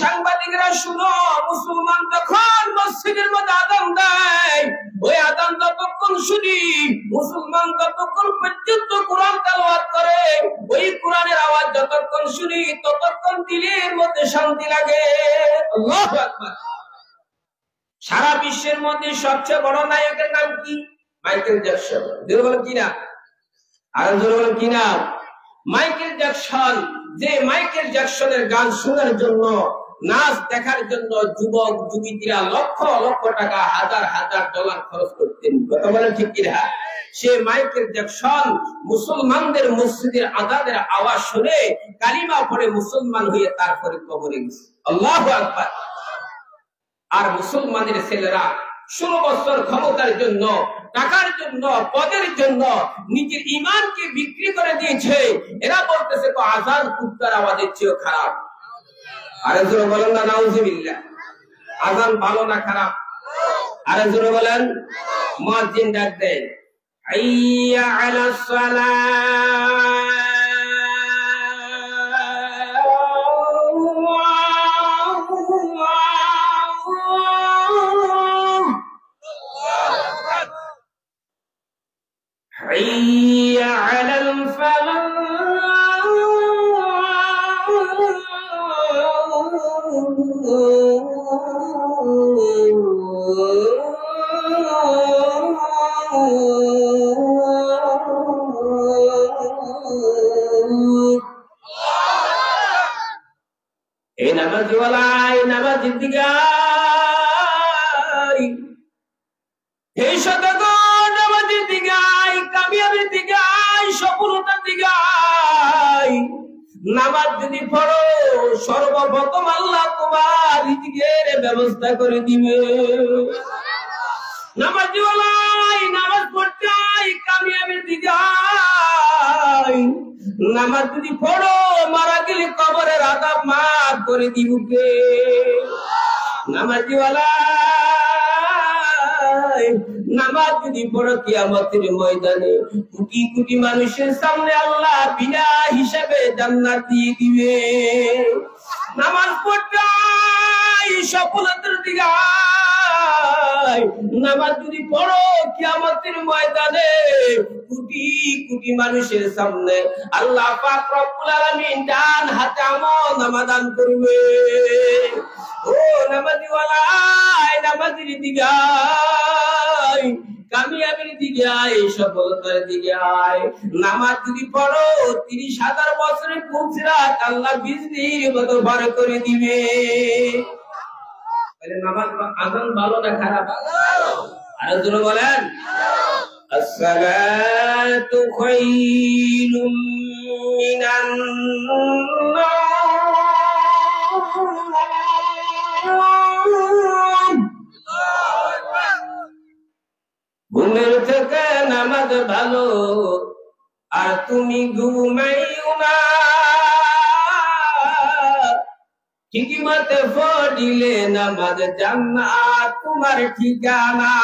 সাংবাদিকরা শুনো, মুসলমান যখন মসজিদের মধ্যে আযান দেয়, ওই আযান যতক্ষণ শুনি, মুসলমান যতক্ষণ পর্যন্ত কোরআন তেলাওয়াত করে, ওই কোরআনের আওয়াজ যতক্ষণ শুনি ততক্ষণ দিলের মধ্যে শান্তি লাগে। আল্লাহু আকবার। সারা বিশ্বের মধ্যে সবচেয়ে বড় নায়কের নাম কি? Michael Jackson. জোরে বলেন কি না? আর জোরে বলেন কি না? Michael Jackson. যে মাইকেল জ্যাকসনের গান শোনার জন্য, নাচ দেখার জন্য যুবক যুবতীরা লক্ষ লক্ষ টাকা, হাজার হাজার ডলার খরচ করতেন। কথা বলেন ঠিক কিনা? সে মাইকেল জ্যাকসন মুসলমানদের মসজিদের আযানের আওয়াজ শুনে কালিমা পড়ে মুসলমান হয়ে তারপরে কবরে গেছে। আল্লাহু আকবার। আর মুসলমানের ছেলেরা 16 বছর ক্ষমতার জন্য, টাকার জন্য, পদের জন্য নিজের ঈমানকে বিক্রি করে দিয়েছে। এরা বলতেছে তো আযান কুত্তার আওয়াজের চেয়ে খারাপ। আরে জোরে বলেন না নাউজুবিল্লাহ। আযান ভালো না খারাপ? আরে জোরে বলেন। মুয়াজ্জিন ডাক দেয়, হাইয়া আলাস সালাহ, حي على الفلاح، এই নামাজিওয়ালা, এই নামাজির দিকে এই শতক নামাজির দিকে, কামিয়াবির দিকে, সফলতার দিকে। নামাজ যদি পড়ো, সর্বপ্রথম আল্লাহ তোমার রিজিকের ব্যবস্থা করে দিবে। নামাজিওয়ালা নামাজ পড়তে কামিয়াবির দিকে। নামাজ যদি পড়ো, মারা গেলে কবরের আযাব মাফ করে দিবে। নামাজিওয়ালা নামাজ যদি পড়ো, কিয়ামতের ময়দানে কোটি কোটি মানুষের সামনে আল্লাহ বিনা হিসাবে জান্নাত দিয়ে দিবে। নামাজ পড়তে সফলতার দিকে। নামাজ যদি পড়ো, কিয়ামতের ময়দানে কোটি কোটি মানুষের সামনে আল্লাহ পাক রব্বুল আলামিন ডান হাতে আমল দান করবে। ও নামাজিওয়ালা, নামাজের দিকে আয়, কামিয়াবির দিকে আয়, সফলতার দিকে আয়। নামাজ যদি পড়ো, 30,000 বছরের পুঁছরাত আল্লাহ বিজলির মতো বার করে দিবে। নামাজ আযান ভালো না খারাপ? আর জোরে বলেন। আসসালাতু খায়রুম মিনান নাওম। ঘুমের থেকে নামাজ ভালো, আর তুমি ঘুমাইও না। ঠিকই মতে পড়িলে নামাজ জান্নাত তোমার ঠিকানা।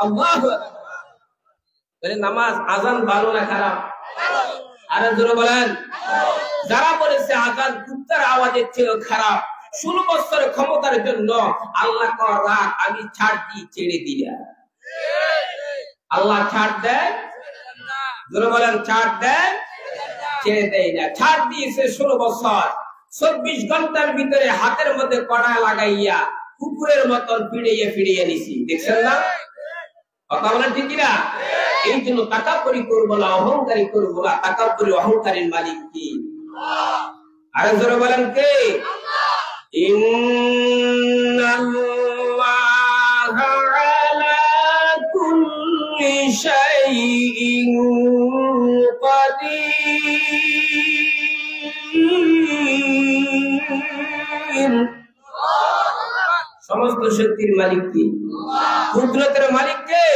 আল্লাহু আকবার। নামাজ আযান ভালো না খারাপ? আরে জোরে বলেন। যারা বলেছে আযান কুত্তার আওয়াজের চেয়ে খারাপ, 16 বছরের ক্ষমতার জন্য আল্লাহ করা আমি ছাড় দিয়ে ছেড়ে দিলাম। আল্লাহ ছাড় দেয়? জোরে বলেন। ছাড় দেয়? ছেড়ে দেয় না। ছাড় দিয়েছে 16 বছর। 24 ঘন্টার ভিতরে হাতের মধ্যে কড়া লাগাইয়া কুকুরের মতন ফিরিয়ে ফিরিয়ে নিছি। দেখছেন না? কথা বলেন ঠিক না? এই জন্য তাকাব্বুরি করবো না, অহংকারী করবো না। তাকাব্বুরি অহংকারীর মালিক কি? আরে জোরে বলেন কে? ইন্নাল্লাহা আলা কুল্লি শাইইন কাদির। সমস্ত শক্তির মালিক কি? কুদরতের মালিক কে?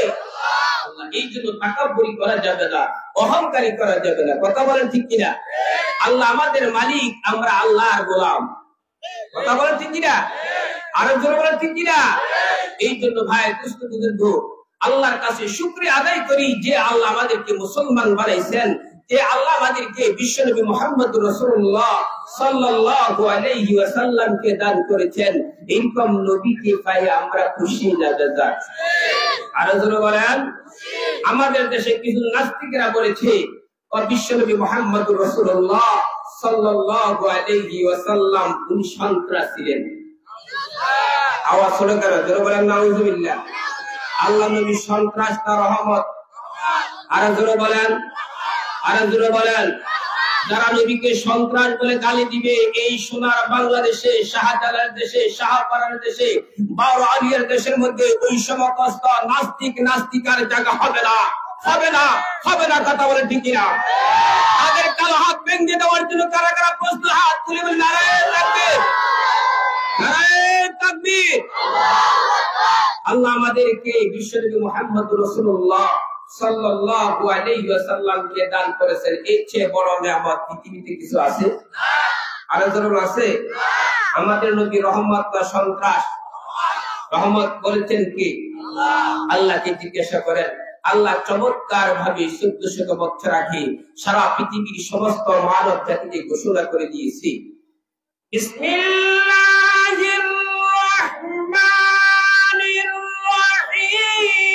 এই জন্য তাকাব্বুরি করা যাবে না, অহংকারী করা যাবে না। কথা বলেন ঠিক কিনা? আল্লাহ আমাদের মালিক, আমরা আল্লাহর গোলাম। কথা বলেন ঠিক কিনা? আরো জোরে বলেন ঠিক কিনা? এই জন্য ভাই দুস্থ আল্লাহর কাছে শুকরিয়া আদায় করি যে আল্লাহ আমাদেরকে মুসলমান বানাইছেন। যে আল্লাহ আমাদেরকে বিশ্বনবী মুহাম্মদুর রাসূলুল্লাহ সাল্লাল্লাহু আলাইহি ওয়াসাল্লামকে দান করেছেন, এইরকম নবীকে পাই আমরা খুশি না বেজার? আরো জোরে বলেন। আমাদের দেশে কিছু নাস্তিকরা বলেছে বিশ্বনবী মুহাম্মদুর রাসূলুল্লাহ সাল্লাল্লাহু আলাইহি ওয়াসাল্লাম উনি সন্ত্রাসী ছিলেন। আওয়াজ শুনে কেন? জোরে বলেন নাউযুবিল্লাহ। আল্লাহ নবী সন্ত্রাস না রহমত? আরো জোরে বলেন, আরো জোরে বলেন। যারা নবীকে সন্ত্রাস বলে গালি দিবে, এই সোনার বাংলাদেশে, শাহজালালের দেশে, শাহপারার দেশে, বারো আলিয়ার দেশের মধ্যে ওই সমস্ত নাস্তিক নাস্তিকার জায়গা হবে না, হবে না, হবে না। কথা বলে ঠিক না? তাদের কালো হাত ভেঙে দেওয়ার জন্য কারা কারা প্রস্তুত? হাত তুলে বলে নারায়ে তাকবীর, নারায়ে তাকবীর। আল্লাহ আমাদেরকে বিশ্বনবী মুহাম্মদুর রাসূলুল্লাহ সাল্লাল্লাহু আলাইহি ওয়াসাল্লামকে দান করেছেন। এর চেয়ে বড় নিয়ামত পৃথিবীতে কিছু আছে? আর জরুর আছে? আমাদের নবী রহমত না সন্ত্রাস? রহমত বলেছেন কি? আল্লাহকে জিজ্ঞাসা করেন। আল্লাহ চমৎকার ভাবে 1400 বছর আগে সারা পৃথিবীর সমস্ত মানব জাতিকে ঘোষণা করে দিয়েছি, বিসমিল্লাহির রাহমানির রাহিম।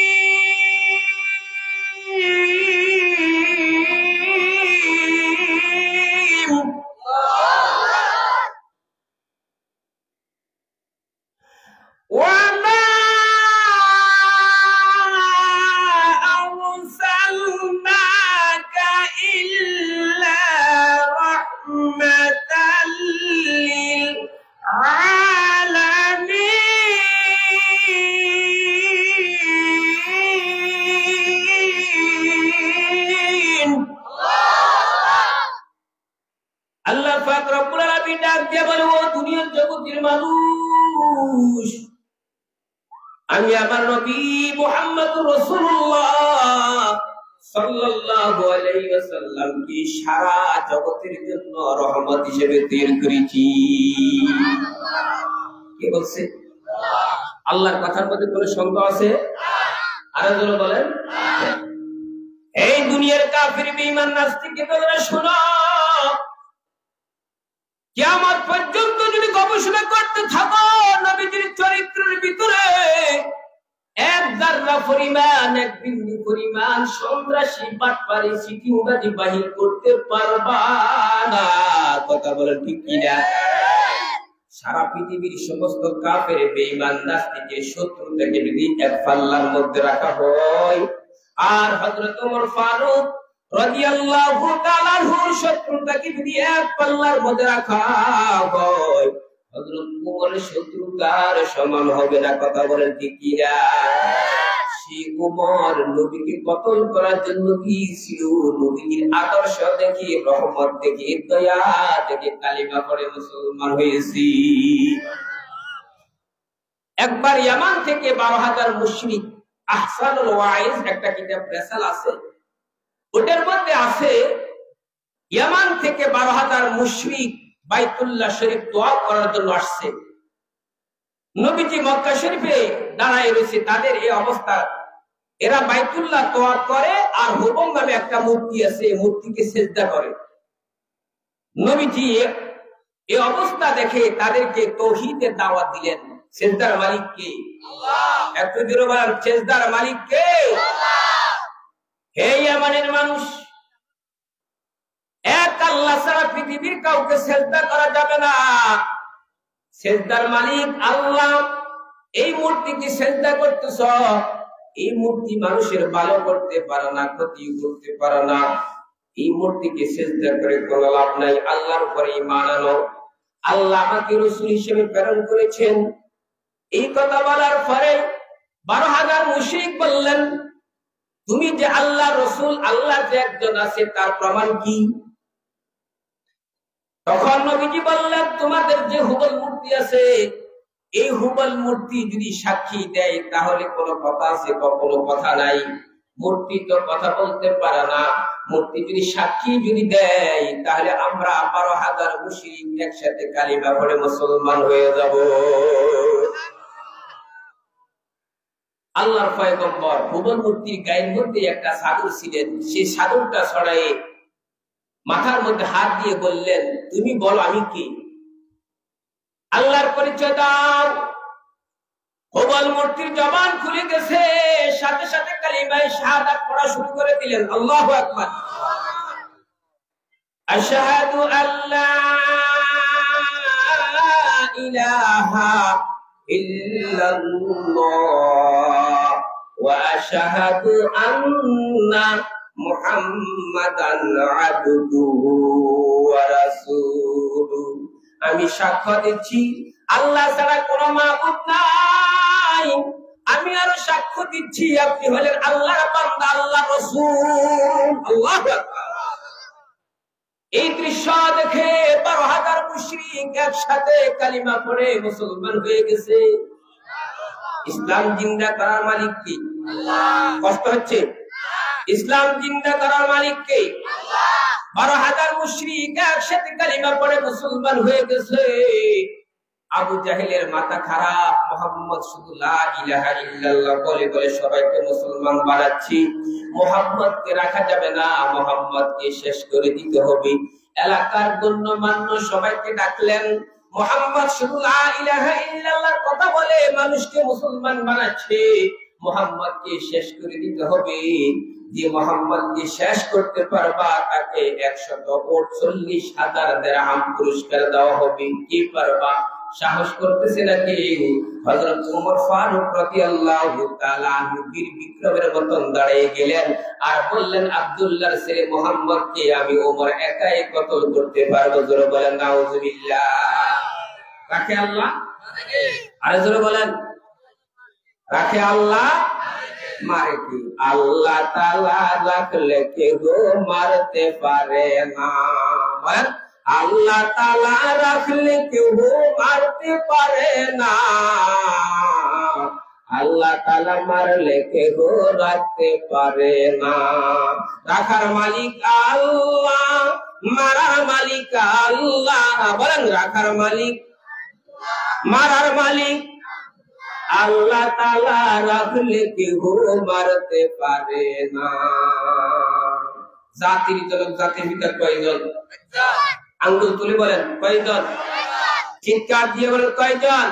ওয়ামা আরসালনাকা ইল্লা রাহমাতাল লিল আলামিন। আল্লাহ পাক রব্বুল আলামিন ডাক দিয়ে বলে, ও দুনিয়ার জগতের মানুষ, আমি আমার নবী মুহাম্মদুর রাসূলুল্লাহ সাল্লাল্লাহু আলাইহি ওয়াসাল্লামকে সারা জগতের জন্য রহমত হিসেবে তৈরি করেছি। কে বলছে? আল্লাহর কথার মধ্যে কোনো সন্দেহ আছে? আরো জোরে বলেন। এই দুনিয়ার কাফির বেঈমান নাস্তিককে তোমরা শোনো, কিয়ামত পর্যন্ত যদি গবেষণা করতে থাকো নবীজির চরিত্রের ভিতরে এক যারা পরিমাণ, এক বিন্দু পরিমাণ সন্ত্রাসী বাটপারি সিটিংবাজি বাহির করতে পারবা না। কথা বলেন ঠিক কিনা? সারা পৃথিবীর সমস্ত কাফের বেঈমান নাস্তিকের শত্রুতাকে যদি এক পাল্লার মধ্যে রাখা হয়, আর হযরত ওমর ফারুক রাদিয়াল্লাহু তাআলা আনহুর শত্রুতাকে যদি এক পাল্লার মধ্যে রাখা হয়, হযরত ওমরের শত্রুতার সমান হবে না। কথা বলেন ঠিক কিনা? সেই ওমর নবীকে কতল করার জন্য গিয়েছিল, নবীর আদর্শ দেখে, রহমত দেখে, দয়া দেখে কালিমা পড়ে মুসলমান হয়েছি। একবার ইয়ামান থেকে 12,000 মুশরিক, আহসানুল ওয়াইজ একটা কিতাব রেসাল আছে, ওটার মধ্যে আছে ইয়ামান থেকে 12,000 মুশরিক বাইতুল্লাহ শরীফ দোয়া করার জন্য আসছে। নবীজি মক্কা শরীফে দাঁড়ায় রয়েছে, তাদের এই অবস্থা। এরা বাইতুল্লাহ দোয়া করে আর হুবল নামে একটা মূর্তি আছে, মূর্তিকে সিজদা করে। নবীজি এই অবস্থা দেখে তাদেরকে তাওহীদের দাওয়াত দিলেন। সিজদার মালিক কে? আল্লাহ। একটু জোরে বলেন, সিজদার মালিক কে? আল্লাহ। হে ইয়ামানের মানুষ, এক আল্লাহ ছাড়া পৃথিবীর কাউকে সিজদা করা যাবে না। সিজদার মালিক আল্লাহ। এই মূর্তিকে সিজদা করতেছ, এই মূর্তি মানুষের ভালো করতে পারে না, ক্ষতি করতে পারে না। এই মূর্তিকে সিজদা করে কোনো লাভ নাই। আল্লাহর উপরে ঈমান আনো। আল্লাহ আমাকে রাসূল হিসেবে প্রেরণ করেছেন। এই কথা বলার পরে 12,000 মুশরিক বললেন, তুমি যে আল্লাহ রাসূল, আল্লাহ যে একজন আছে তার প্রমাণ কি? তখন নবীজি বললেন, তোমাদের যে হুবল মূর্তি আছে, এই হুবল মূর্তি যদি সাক্ষী দেয় তাহলে কোনো কথা আছে? কোনো কথা নাই। মূর্তি তো কথা বলতে পারে না। মূর্তি যদি সাক্ষী যদি দেয় তাহলে আমরা 12,000 মুশরিক একসাথে কালিমা পড়ে মুসলমান হয়ে যাব। আল্লাহর পয়গম্বর হুবল মূর্তির গায়ের মধ্যে একটা চাদর ছিলেন, সেই চাদরটা ছড়ায়ে মাথার মধ্যে হাত দিয়ে বললেন, তুমি বলো আমি কি? আল্লাহর পরিচয় দাও। হুবল মূর্তির জবান খুলে গেছে, সাথে সাথে কালিমায়ে শাহাদাত পড়া শুরু করে দিলেন। আল্লাহু আকবার। আশহাদু আল্লা ইলাহা ইল্লাল্লাহ ওয়া আশহাদু আন্না মুহাম্মাদান আবদুহু ওয়া রাসূলুহু। আমি সাক্ষ্য দিচ্ছি আল্লাহ ছাড়া কোনো মাবুদ নাই। আমি আরো সাক্ষ্য দিচ্ছি আপনি হলেন আল্লাহর বান্দা, আল্লাহর রাসূল। আল্লাহু আকবার। এই দৃশ্য দেখে 12,000 মুশরিক একসাথে কালিমা পড়ে মুসলমান হয়ে গেছে। ইসলাম জিন্দা করার মালিক কে? আল্লাহ। কষ্ট হচ্ছে? ইসলাম জিন্দা করার মালিক কে? আল্লাহ। 12,000 মুশরিক একসাথে কালিমা পড়ে মুসলমান হয়ে গেছে। আবু জাহেলের মাথা খারাপ, মুহাম্মদ শুধু লা ইলাহা ইল্লাল্লাহ বলে বলে সবাইকে মুসলমান বানাচ্ছি। মুহাম্মদকে রাখা যাবে না, মুহাম্মদকে শেষ করে দিতে হবে। এলাকার গণ্যমান্য সবাইকে ডাকলেন। মুহাম্মদ শুধু লা ইলাহা ইল্লাল্লাহর কথা বলে মানুষকে মুসলমান বানাচ্ছে, মুহাম্মদকে শেষ করে দিতে হবে। যে মুহাম্মদকে শেষ করতে পারবা তাকে 148,000 দিরহাম পুরস্কার দেওয়া হবে। কি পারবা? সাহস করতেছে নাকি? হযরত ওমর ফারুক রাদিয়াল্লাহু তাআলা আনহু বীর বিক্রমের মতন দাঁড়িয়ে গেলেন আর বললেন, আব্দুল্লাহর ছেলে মুহাম্মদকে আমি ওমর একাই কতল করতে পারবো। জোরে বলেন নাউজুবিল্লাহ। রাখে আল্লাহ? আরে জোরে বলেন, রাখে আল্লাহ? মারে কি? আল্লাহ তাআলা রাখলে কেউ মারতে পারে না। বলেন, আল্লাহ তাআলা রাখলে কেউ মারতে পারে না, আল্লাহ তাআলা মারলে কেউ রাখতে পারে না। রাখার মালিক আল্লাহ, মারার মালিক আল্লাহ। বলেন, রাখার মালিক, মারার মালিক আল্লাহ তাআলা রাখলে কেউ মারতে পারে না। জাতির জনক জাতির ভিতর কয়জন? আঙ্গুল তুলে বলেন কয়জন? চিৎকার দিয়ে বলেন কয়জন?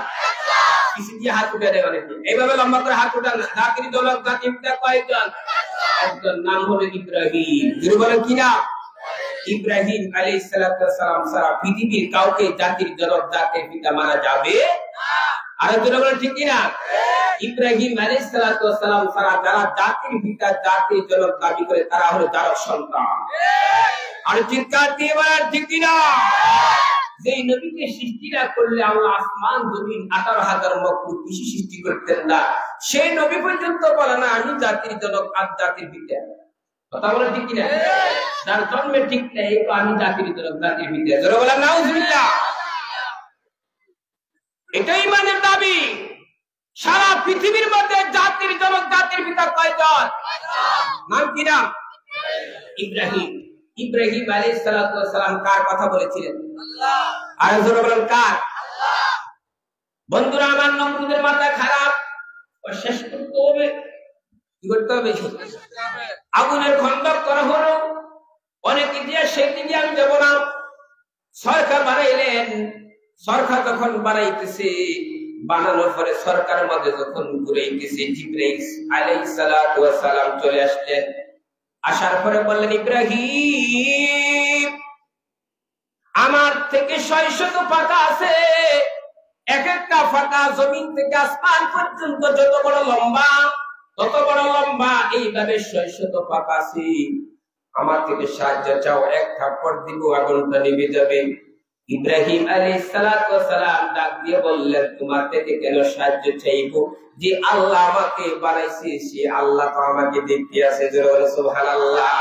কিছু দিয়ে হাত উঠে দেয় অনেকে, এইভাবে লম্বা করে হাত উঠান না। জাতির জনক জাতির ভিতর কয়জন? একজন, নাম হলো ইব্রাহিম। যদি বলেন কি না? ইব্রাহিম আলাইহিস সালাম সারা পৃথিবীর কাউকে জাতির জনক জাতির পিতা মানা যাবে না। আর যদি বলেন ঠিক কি না? ইব্রাহিম আলাইহিস সালাম সারা যারা জাতির পিতা জাতির জনক দাবি করে তারা হলো যার সন্তান। আর চিৎকার দিয়ে বলেন ঠিক কি না? যে নবীকে সৃষ্টি না করলে আল্লাহ আসমান জমিন 18,000 মখলুক কিছু সৃষ্টি করতেন না, সেই নবী পর্যন্ত বলে না আমি জাতির জনক আর জাতির পিতা। কথা বলেন ঠিক কি না? যার জন্মে ঠিক নেই আমি জাতির জনক জাতির পিতা। জোরে বলেন নাউজুবিল্লাহ। এটাই ইমানের দাবি। সারা পৃথিবীর মধ্যে জাতির জনক জাতির পিতা কয়জন? নাম কি নাম? ইব্রাহিম। ইব্রাহিম আলাইহিস সালাম কার কথা বলেছিলেন? আল্লাহ। আর জোরে বলেন কার? আল্লাহ। বন্ধুরা আমার, নমরুদের মাথা খারাপ, ও শেষ করতে হবে। কি করতে হবে? আগুনের খন্দক করা হলো। অনেক ইতিহাস সেই দিকে আমি যাব না। সরকার বানাইলেন। সরকার যখন বানাইতেছে, বানানোর পরে সরকারের মধ্যে যখন ঘুরাইতেছে, জিবরাইল আলাইহিস সালাম চলে আসলেন। আসার পরে বললেন, ইব্রাহিম আমার থেকে 600 পাতা আছে, এক একটা পাতা জমিন থেকে আসমান পর্যন্ত যত বড় লম্বা তত বড় লম্বা, এইভাবে 600 পাতা আছে। আমার থেকে সাহায্য চাও, এক থাপ্পড় দিব আগুনটা নিভে যাবে। ইব্রাহিম আলাইহিস সালাম ডাক দিয়ে বললেন, তোমার থেকে কেন সাহায্য চাইবো? যে আল্লাহ আমাকে বানাইছে সে আল্লাহ তো আমাকে দেখতে আছে। জোরে বলে সুবহানাল্লাহ।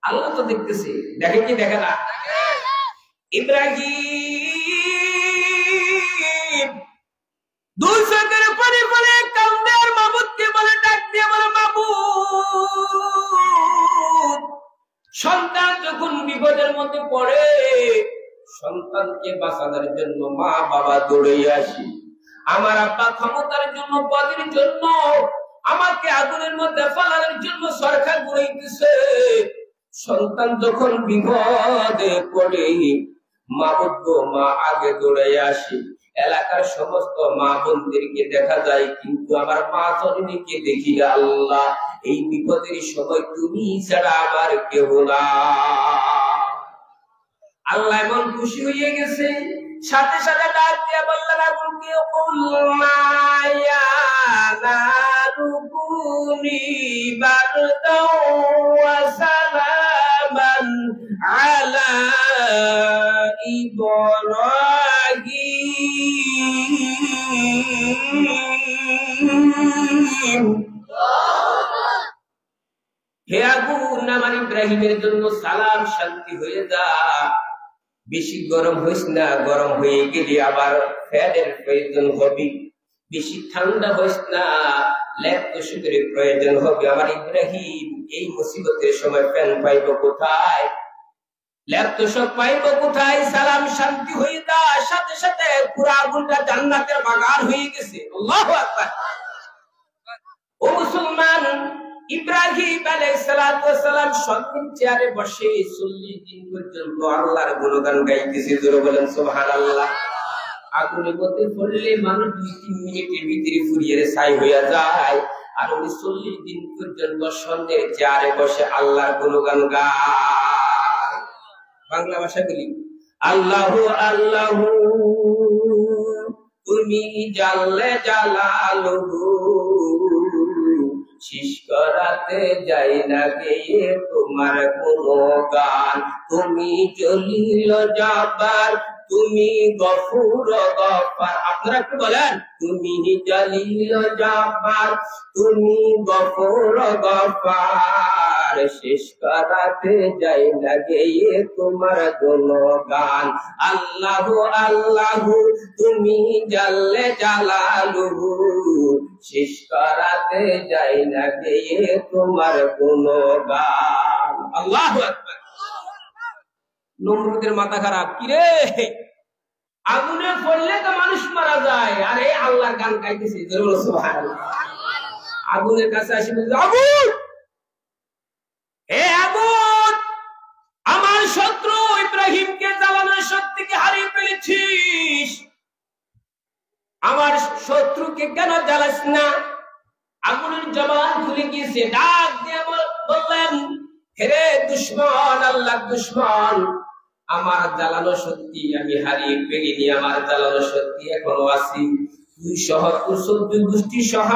আল্লাহ তো দেখতেছে, দেখে কি দেখে না? ইব্রাহিম দুই চোখের পানি ফেলে কান্দে আর মাবুদকে বলে, ডাক দিয়ে বলে, মাবুদ সন্তান যখন বিপদের মধ্যে পড়ে, সন্তানকে বাঁচানোর জন্য মা বাবা দৌড়ে আসি। আমার আব্বা ক্ষমতার জন্য, পদের জন্য, আমাকে আগুনের মধ্যে ফেলানোর জন্য সরকার ঘুরাইতেছে। সন্তান যখন বিপদে পড়ে মা বলতো মা আগে দৌড়ে আসে। এলাকার সমস্ত মা বোনদেরকে দেখা যায়, কিন্তু আমার মা জননীকে দেখি আল্লাহ এই বিপদের সময় তুমি ছাড়া আমার কেউ না। আল্লাহ এমন খুশি হয়ে গেছে, সাথে সাথে ডাক দিয়ে বললেন আগুনকে কুলমায়া নারুকুনি বারদাও ওয়া সালামান আলা ইব্রাহিম। হে আগুন, আমার ইব্রাহিমের জন্য সালাম শান্তি হয়ে যা। বেশি গরম হইস না, গরম হয়ে গেলে আবার ফ্যানের প্রয়োজন হবে। বেশি ঠান্ডা হইস না, ল্যাপ তোষকের প্রয়োজন হবে। আমার ইব্রাহিম এই মুসিবতের সময় ফ্যান পাইব কোথায়, ল্যাপ তোষক পাইব কোথায়? সালাম শান্তি হয়ে যা। সাথে সাথে পুরো আগুনটা জান্নাতের বাগান হয়ে গেছে। আল্লাহু আকবার। ও মুসলমান, ইব্রাহিম আলাইহিস সালাতু ওয়াস সালাম সন্তান চেয়ারে বসে 40 দিন পর্যন্ত আল্লাহর গুণগান গাইতেছে। জোরে বলেন সুবহানাল্লাহ। আগুনের মধ্যে পড়লে মানুষ 2-3 মিনিটের ভিতরে ফুরিয়ে ছাই হয়ে যায়, আর উনি 40 দিন পর্যন্ত সন্তানের চেয়ারে বসে আল্লাহর গুণগান গায়। বাংলা ভাষা বলি, আল্লাহু আল্লাহু তুমি জাল্লে জালালুহু, শেষ করাতে যাই না গিয়ে তোমার গুণগান। তুমি জলিল জব্বার, তুমি গফুর গফার। আপনারা একটু বলেন, তুমি জলিল জব্বার, তুমি গফুর গফার, শেষ করাতে যাই না গিয়ে তোমার গুণগান। আল্লাহু আল্লাহু তুমি জাল্লে জালালুহু, শেষ করাতে যাই না গিয়ে তোমার গুণগান। আল্লাহু আকবার। নমরুদের মাথা খারাপ, কিরে আগুনে পড়লে তো মানুষ মারা যায়, আরে আল্লাহর গান গাইতেছে। সুবহানাল্লাহ। আগুনের কাছে আসি বলছে, আগুন, হে আগুন, আমার শত্রু ইব্রাহিমকে জ্বালানোর শক্তিকে হারিয়ে ফেলেছিস, আমার শত্রুকে কেন জ্বালাস না? আগুনের জবান খুলে গিয়েছে, ডাক দিয়ে বললেন, হেরে দুশ্মন, আল্লাহ দুশ্মন, আমার জ্বালানো শক্তি আমি হারিয়ে ফেলিনি, আমার জ্বালানো শক্তি এখনো আছে। তুই সহ তোর 14 গোষ্ঠী সহ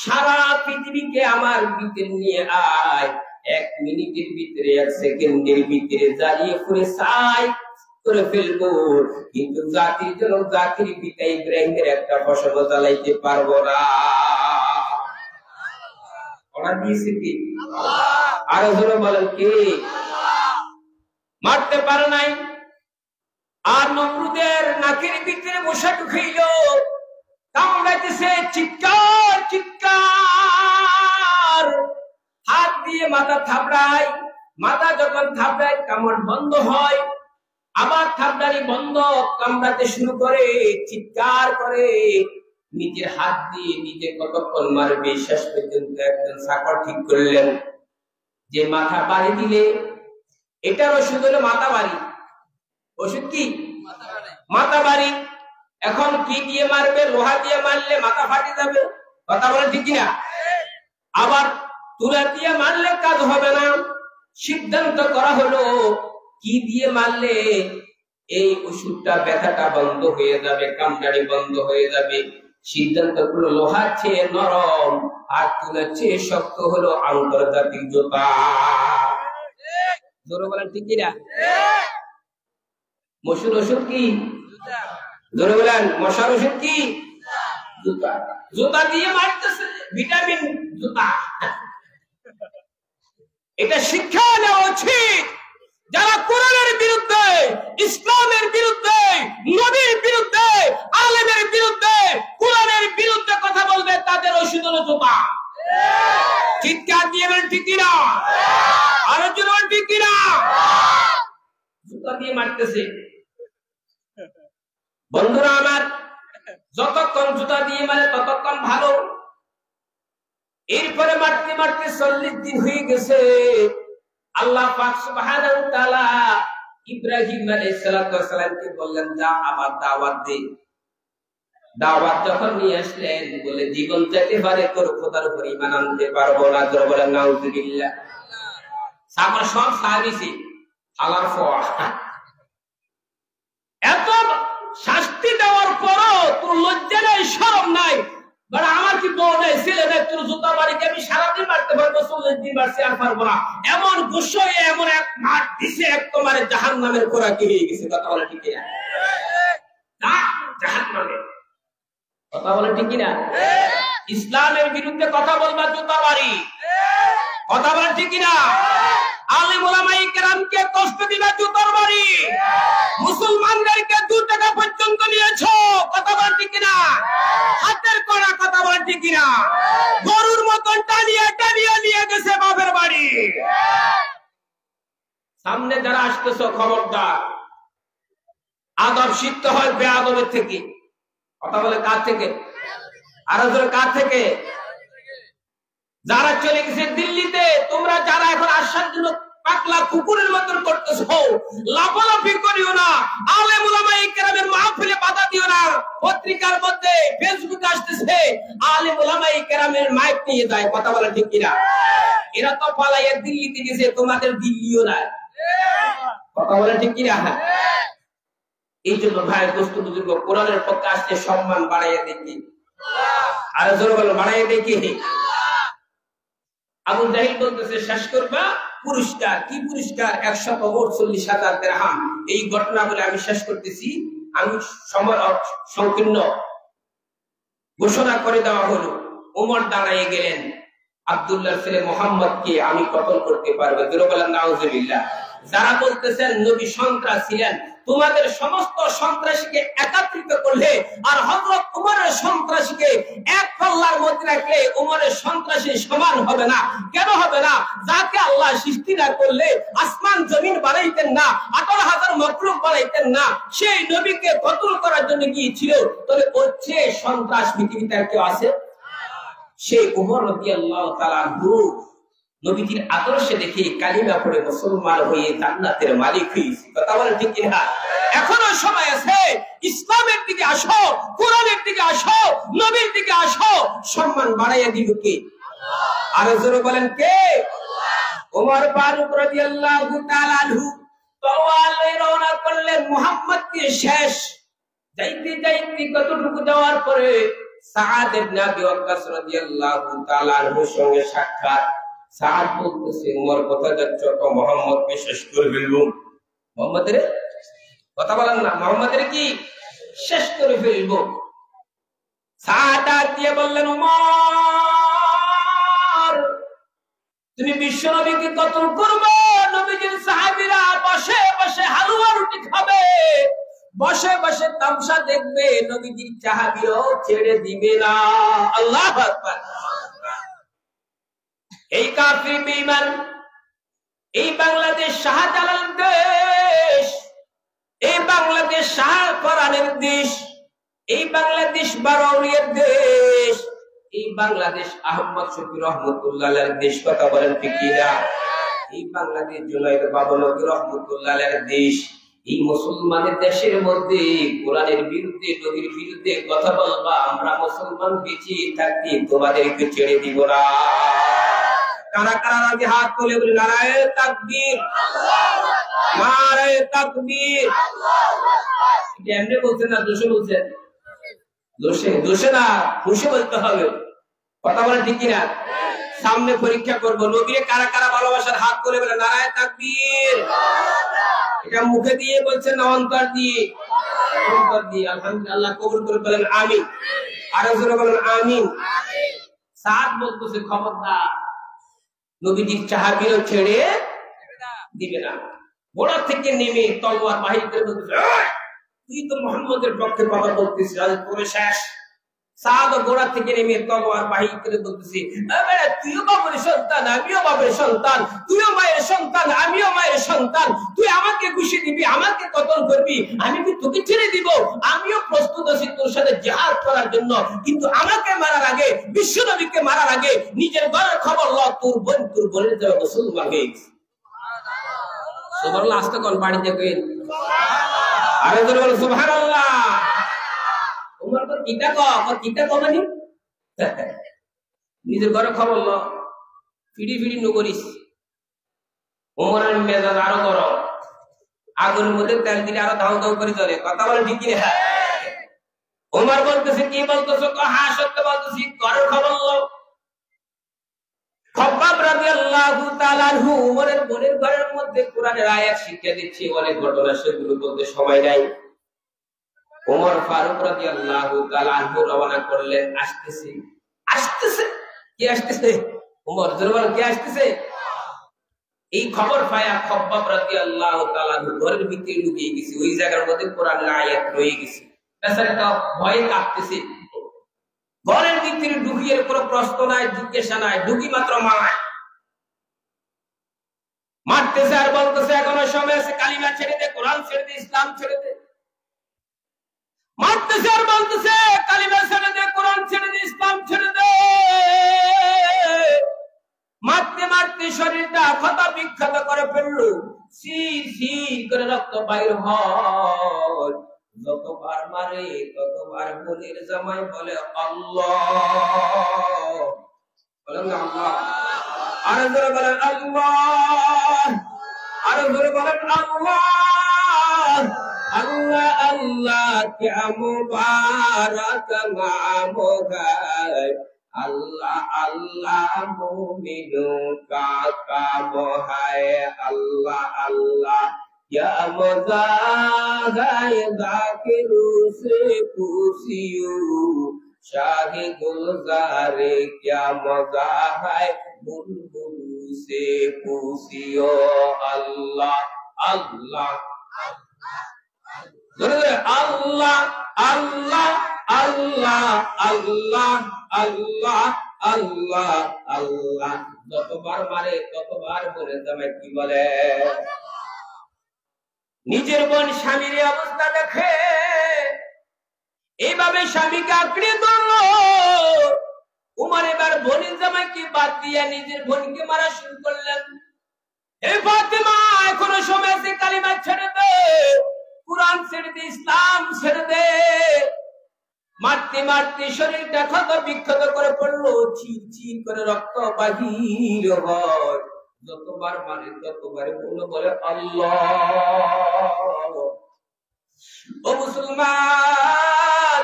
সারা পৃথিবীকে আমার ভিতরে নিয়ে আয়। 1 মিনিটের ভিতরে, 1 সেকেন্ডের ভিতরে জ্বালিয়ে পুরে ছাই করে ফেলবো, কিন্তু জাতির জন্য জাতির পিতা ইব্রাহিমের একটা ফসল জ্বালাইতে পারবো না। ওরা দিয়েছে কি? আরো ধরে বলেন কি? মারতে পারে নাই। আর নমরুদের নাকের ভিতরে মশা ঢুকাইল, কামড়াইতেছে, চিৎকার চিৎকার, হাত দিয়ে মাথা থাপড়ায়। মাথা যখন থাপড়ায় কামড় বন্ধ হয়, আবার থাপড়ানি বন্ধ, কামড়াতে শুরু করে, চিৎকার করে। নিজের হাত দিয়ে নিজে কতক্ষণ মারবে, শেষ পর্যন্ত একজন চাকর ঠিক করলেন যে মাথা বাড়ি দিলে এটার ওষুধ হলো মাথা বাড়ি। ওষুধ কি? মাথা বাড়ি। এখন কি দিয়ে মারবে? লোহা দিয়ে মারলে মাথা ফাটে যাবে, কথা বলে ঠিক কিনা? আবার তুলা দিয়ে মারলে কাজ হবে না। সিদ্ধান্ত করা হলো কি দিয়ে মারলে এই ওষুধটা, ব্যথাটা বন্ধ হয়ে যাবে, কামড়ানি বন্ধ হয়ে যাবে। সিদ্ধান্ত হলো লোহার চেয়ে নরম আর তুলার চেয়ে শক্ত হলো আন্তর্জাতিক জুতা। জোরে বলেন ঠিক কিনা? মশার ওষুধ কি? জোরে বলেন, মশার ওষুধ কি? জুতা। জুতা দিয়ে মারতেছে, ভিটামিন জুতা। এটা শিক্ষা নেওয়া উচিত। যারা কোরআনের বিরুদ্ধে, ইসলামের বিরুদ্ধে, নবীর বিরুদ্ধে, আলেমের বিরুদ্ধে, কোরআনের বিরুদ্ধে কথা বলবে, তাদের ওষুধ হলো জুতা। চিৎকার দিয়ে বলেন ঠিক কিনা? আরো জোরে বলেন ঠিক কিনা? জুতা দিয়ে মারতেছে। বন্ধুরা আমার, যতক্ষণ জুতা দিয়ে মারে ততক্ষণ ভালো। এরপরে মারতে মারতে 40 দিন হয়ে গেছে, আল্লাহ পাক সুবহানাহু ওয়া তাআলা ইব্রাহিম আলাইহিস সালামকে বললেন, যা আমার দাওয়াত দে। দাওয়াত যখন নিয়ে আসলেন, বলে জীবন যেতে পারে তোর খোদার উপর ঈমান আনতে পারবো না। জোরে বলেন নাউযুবিল্লাহ। সাহাবা সব সাহাবীছি আল্লাহর ফওয়া। এত শাস্তি দেওয়ার পরও তোর লজ্জা নাই, শরম নাই। বড় আমার কি বউ নাই, ছেলে নাই, তোর জুতা বাড়িকে আমি সারাদিন মারতে পারবো, 40 দিন মারছি আর পারবো না। এমন গুসো এমন এক মার দিছে, এক তোমার জাহান্নামের খোরাকি হয়ে গেছে। কথা বলে ঠিক না? জাহান্নামে কথা বলে ঠিক না? ইসলামের বিরুদ্ধে কথা বলবা জুতা বাড়ি, কথা বলে ঠিক না? আলেম ওলামায়ে কেরামকে কষ্ট দিবা জুতার বাড়ি, মুসলমানদেরকে 2 টাকা পর্যন্ত নিয়েছো, কথা বলে ঠিক না? হাতের কড়া, কথা বলে ঠিক না? গরুর মতন টানিয়ে টানিয়ে নিয়ে গেছে বাপের বাড়ি। সামনে যারা আসতেছো খবরদার, আদব শিখতে হয় বেয়াদবের থেকে। কথা বলে কার থেকে? আর কার থেকে? যারা চলে গেছে দিল্লিতে, তোমরা যারা এখন আসার জন্য পাগলা কুকুরের মতন করতেছো, লাফালাফি করিও না। আলেম ওলামায়ে কেরামের মাহফিলে বাধা দিও না। পত্রিকার মধ্যে ফেসবুকে আসতেছে আলেম ওলামায়ে কেরামের মাইক নিয়ে যায়, কথা বলে ঠিক কিনা? এরা তো পালাইয়া দিল্লিতে গেছে, তোমাদের দিল্লিও না, কথা বলে ঠিক কিনা? এই জন্য ভাই দোস্ত বুজুর্গ, কোরআনের পক্ষে আসতে সম্মান বাড়াইয়া দেখি, আর জোর বলো বাড়াইয়া দেখি। আবু জাহিল বলতেছে শেষ করবা, পুরস্কার কি পুরস্কার? 148,000 দিরহাম। এই ঘটনা বলে আমি শেষ করতেছি। আমি সময় সংকীর্ণ ঘোষণা করে দেওয়া হলো। ওমর দাঁড়াইয়ে গেলেন, আব্দুল্লাহর ছেলে মুহাম্মদকে আমি কতল করতে পারবো। জোরে বলেন নাউযুবিল্লাহ। যারা বলতেছেন নবী সন্ত্রাস ছিলেন, তোমাদের সমস্ত সন্ত্রাসীকে একত্রিত করলে আর হযরত ওমরের সন্ত্রাসীকে এক পাল্লার মধ্যে রাখলে ওমরের সন্ত্রাসী সমান হবে না। কেন হবে না? যাকে আল্লাহ সৃষ্টি না করলে আসমান জমিন বানাইতেন না, 18,000 মাখলুক বানাইতেন না, সেই নবীকে কতল করার জন্য গিয়েছিল। তবে হচ্ছে সন্ত্রাস পৃথিবীতে কেউ আছে? সেই ওমর রাদিয়াল্লাহু তাআলা নবীজির আদর্শে দেখে কালিমা পড়ে মুসলমান হয়ে জান্নাতের মালিক হয়েছে। কথা বলেন ঠিক কিনা? এখনো সময় আছে, ইসলামের দিকে আসো, কোরআনের দিকে আসো, নবীর দিকে আসো। সম্মান বাড়াইয়া দিব কে? আর জোরে বলেন কে? ওমর ফারুক রাদিয়াল্লাহু তাআলা আনহু তওয়াল রওনা করলেন মুহাম্মদকে শেষ। যাইতে যাইতে কতটুকু যাওয়ার পরে সাদ ইবনে আবি ওয়াক্কাস রাদিয়াল্লাহু তাআলা আনহুর সঙ্গে সাক্ষাৎ। সাদ বলতেছে, ওমর কথা যাচ্ছ তো মুহাম্মদকে শেষ করে ফেলবো। মুহাম্মদের কথা বলেন না, মুহাম্মদের কি শেষ করে ফেলবো? সাদ দিয়ে বললেন, ওমর তুমি বিশ্ব নবীকে কতল করবে? নবীজির সাহাবীরা বসে বসে হালুয়া রুটি খাবে, বসে বসে তামসা দেখবে, নবীজির সাহাবীও ছেড়ে দিবে না। আল্লাহু আকবার। এই কাফির বেঈমান, এই বাংলাদেশ শাহজালাল দেশ, এই বাংলাদেশ শাহপরানের দেশ, এই বাংলাদেশ বারৌলিয়ার দেশ, এই বাংলাদেশ আহমদ শফি রহমতুল্লাহ আলাইহির দেশ। কথা বলেন ঠিক কিনা? এই বাংলাদেশ জুনায়েদ বাবলভী রহমতুল্লাহ আলাইহির দেশ। এই মুসলমানের দেশের মধ্যে কোরআনের বিরুদ্ধে, নবীর বিরুদ্ধে কথা বলবা, আমরা মুসলমান বেঁচে থাকতে তোমাদেরকে ছেড়ে দিব না। কারা কারা রাজি হাত তুলে বলি নারায়ে তাকবীর, নারায়ে তাকবীর। এটা এমনি বলছেন না, দোষে বলছেন? দোষে না, খুশি বলতে হবে। কথা বলে ঠিক কিনা? সামনে পরীক্ষা করবো, নবীরে কারা কারা ভালোবাসার হাত তুলে বলে নারায়ে তাকবীর। এটা মুখে দিয়ে বলছেন না অন্তর দিয়ে? অন্তর দিয়ে। আলহামদুলিল্লাহ, কবুল করে বলেন আমিন। আরো জোরে বলেন আমিন। সাদ বলতেছে খবরদার, নবীজির সাহাবীও ছেড়ে দিবে না। ঘোড়া থেকে নেমে তলোয়ার বাহির করে বলতেছে, তুই তো মুহাম্মদের পক্ষে কথা বলতেছিস, আজ তোরে শেষ। সাদ ঘোড়া থেকে নেমে তলোয়ার বাহির করে বলতেছি, তুইও বাবার সন্তান, আমিও বাবার সন্তান, তুইও মায়ের সন্তান, আমিও মায়ের সন্তান। তুই আমাকে খুশি দিবি, আমাকে কতল করবি, আমি কি তোকে ছেড়ে দিব? আমিও প্রস্তুত আছি তোর সাথে জিহাদ করার জন্য, কিন্তু আমাকে মারার আগে, বিশ্বনবীকে মারার আগে নিজের ঘরের খবর ল। তোর বোনের জন্য মুসলমান হয়ে গেছে। সুবহানাল্লাহ আস্তে কোন বাড়িতে কইন আরে জোরে বল সুবহানাল্লাহ উমর তো কিটা মানে নিজের ঘরে খবর ল ফিডি নগরিস উমরের মেজাজ আরো গরম আগুনের মধ্যে তেল দিলে আরো ধাউ ধাউ করে জ্বলে কথা বলে ঠিক কিনা উমর বলতেছে কি বলতেছো হ্যাঁ সত্য বলতেছি ঘরের খবর ল খাব্বাব রাদিয়াল্লাহু তাআলা আনহু উমরের বোনের ঘরের মধ্যে কোরআনের আয়াত শিক্ষা দিচ্ছে অনেক ঘটনা সেগুলো বলতে সময় নাই ওমর ফারুক রাদিয়াল্লাহু তাআলা আনহু রওনা করলেন আসতেছে কি আসতেছে ওমর জোরে কে আসতেছে এই খবর পায়া খাব্বাব রাদিয়াল্লাহু তাআলা আনহু ঘরের ভিতরে লুকিয়ে গেছে ওই জায়গার মধ্যে কোরআনের আয়াত রয়ে গেছে বেচারাটা ভয়ে কাঁপতেছে ঘরের ভিতরে ঢুকিয়ে কোনো প্রশ্ন নাই জিজ্ঞাসা নাই ঢুকি মাত্র মারতেছে আর বলতেছে এখনো সময় আছে কালিমা ছেড়ে দে কোরআন ছেড়ে দে ইসলাম ছেড়ে দে মারতেছে আর বলতেছে কালিমা ছেড়ে দে কোরআন ছেড়ে দে ইসলাম ছেড়ে দে মারতে মারতে শরীরটা ক্ষত বিক্ষত করে ফেললো সি করে রক্ত বাইর হয় যতবার মারে ততবার বোনের জামাই বলে আল্লাহ বলেন না আল্লাহ আরো জোরে বলেন আল্লাহ আরো জোরে বলেন আল্লাহ আল্লাহ আল্লাহ क्या मुबारक नाम है अल्लाह अल्लाह मोमिनों का काम है अल्लाह अल्लाह क्या मजा है जाकिरों से पूछियो शाही गुलजारे क्या मजा है बुलबुल से पूछियो अल्लाह अल्लाह अल्लाह अल्लाह अल्लाह अल्लाह अल्लाह अल्लाह अल्लाह যতবার মারে ততবার বলে জামাই কি বলে নিজের বোন স্বামীর অবস্থা দেখে এইভাবে স্বামীকে আঁকড়ে ধরলো উমর এবার বোনের জামাইকে বাদ দিয়ে নিজের বোনকে মারা শুরু করলেন এই ফাতেমা এখনো সময় আছে কালিমা ছেড়ে দে কোরআন ছেড়ে দে ইসলাম ছেড়ে দে মারতে মারতে শরীরটা ক্ষত বিক্ষত করে পড়লো চির করে রক্ত বাহির হয় যতবার মারে ততবারে বলে আল্লাহ ও মুসলমান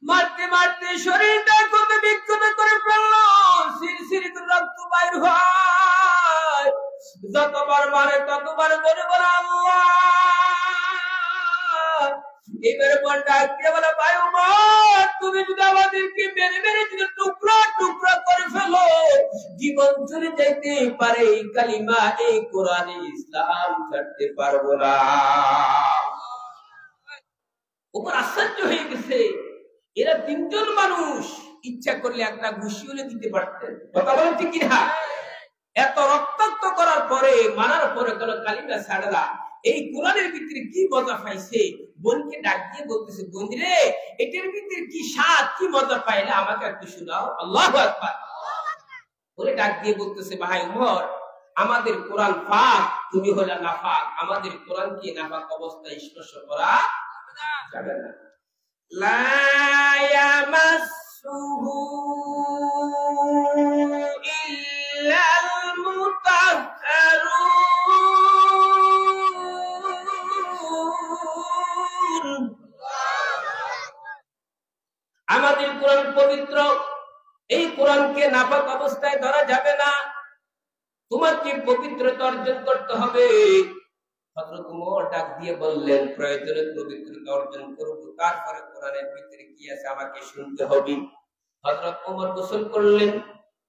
মারতে মারতে শরীরটা ক্ষত বিক্ষত করে ফেললো সির করে রক্ত বাইর হয় যতবার মারে ততবার বলে আল্লাহ এবারে বোন ডাক দিয়ে বলে ভাই উমর তুমি যদি আমাদেরকে মেরে মেরে যদি টুকরা টুকরা করে ফেলো জীবন চলে যেতে পারে এই কালিমা এই কোরআন ইসলাম ছাড়তে পারবো না ওপর আশ্চর্য হয়ে গেছে এরা তিনজন মানুষ ইচ্ছা করলে একটা ঘুষিও দিতে পারতেন কথা বলেন ঠিক কিনা এত রক্তাক্ত করার পরে মারার পরে কোন কালিমা ছাড়ে না এই কোরআনের ভিতরে কি মজা পাইছে বোনকে ডাক দিয়ে বলতেছে বোন রে এটার ভিতরে কি স্বাদ কি মজা পাইলে আমাকে একটু শোনাও আল্লাহু আকবার বলে ডাক দিয়ে বলতেছে ভাই উমর আমাদের কোরআন পাক তুমি হলে নাফাক আমাদের কোরআনকে নাফাক অবস্থায় স্পর্শ করা যাবে না লা ইয়ামাসসুহু ইল্লাল মুতাহহারুন আমাদের কোরআন পবিত্র এই কোরআনকে নাপাক অবস্থায় ধরা যাবে না তোমাকে পবিত্রতা অর্জন করতে হবে হযরত ওমর ডাক দিয়ে বললেন প্রয়োজনে পবিত্রতা অর্জন করব তারপরে কোরআনের ভিতরে কি আছে আমাকে শুনতে হবে হযরত ওমর গোসল করলেন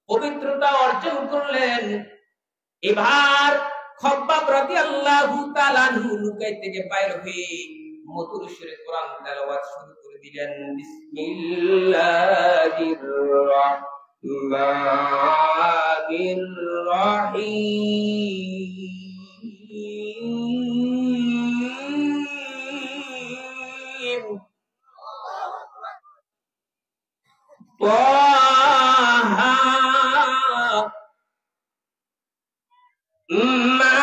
পবিত্রতা অর্জন করলেন এবার খাব্বাব রাদিয়াল্লাহু তাআলা আনহু লুকাই থেকে বাইরে হয়ে মধুর সুরে কোরআন তেলাওয়াত শুরু করে দিলেন বিসমিল্লাহির রাহমানির রহিম তাহা মা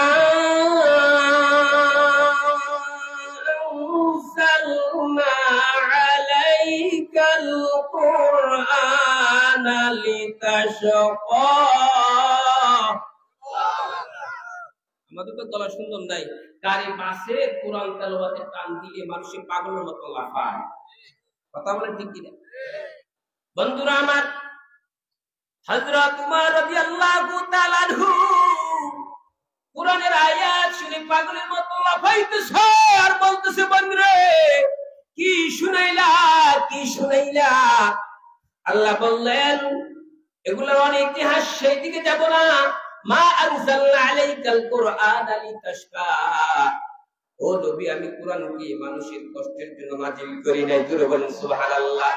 লিতাশকা। আমাদের তো গলা সুন্দর নাই, গাড়ি বাসে কোরআন তেলাওয়াতে টান দিলে মানুষের পাগলের মতো লাফায়। কথা বলে ঠিক কিনা? বন্ধুরা আমার, হযরত উমর রাদিয়াল্লাহু তাআলা আনহু কোরআনের আয়াত শুনে পাগলের মতো লাফাইতেছে আর বলতেছে, বন্ধুরে কি শুনাইলা, কি শুনাইলা? আল্লাহ বললেন এগুলোর অনেক ইতিহাস, সেই দিকে যাব না। মা আনজালনা আলাইকাল কুরআন লিতাশকা। ও নবী, আমি কোরআনকে মানুষের কষ্টের জন্য নাযিল করি নাই। জোরে বলেন সুবহানাল্লাহ।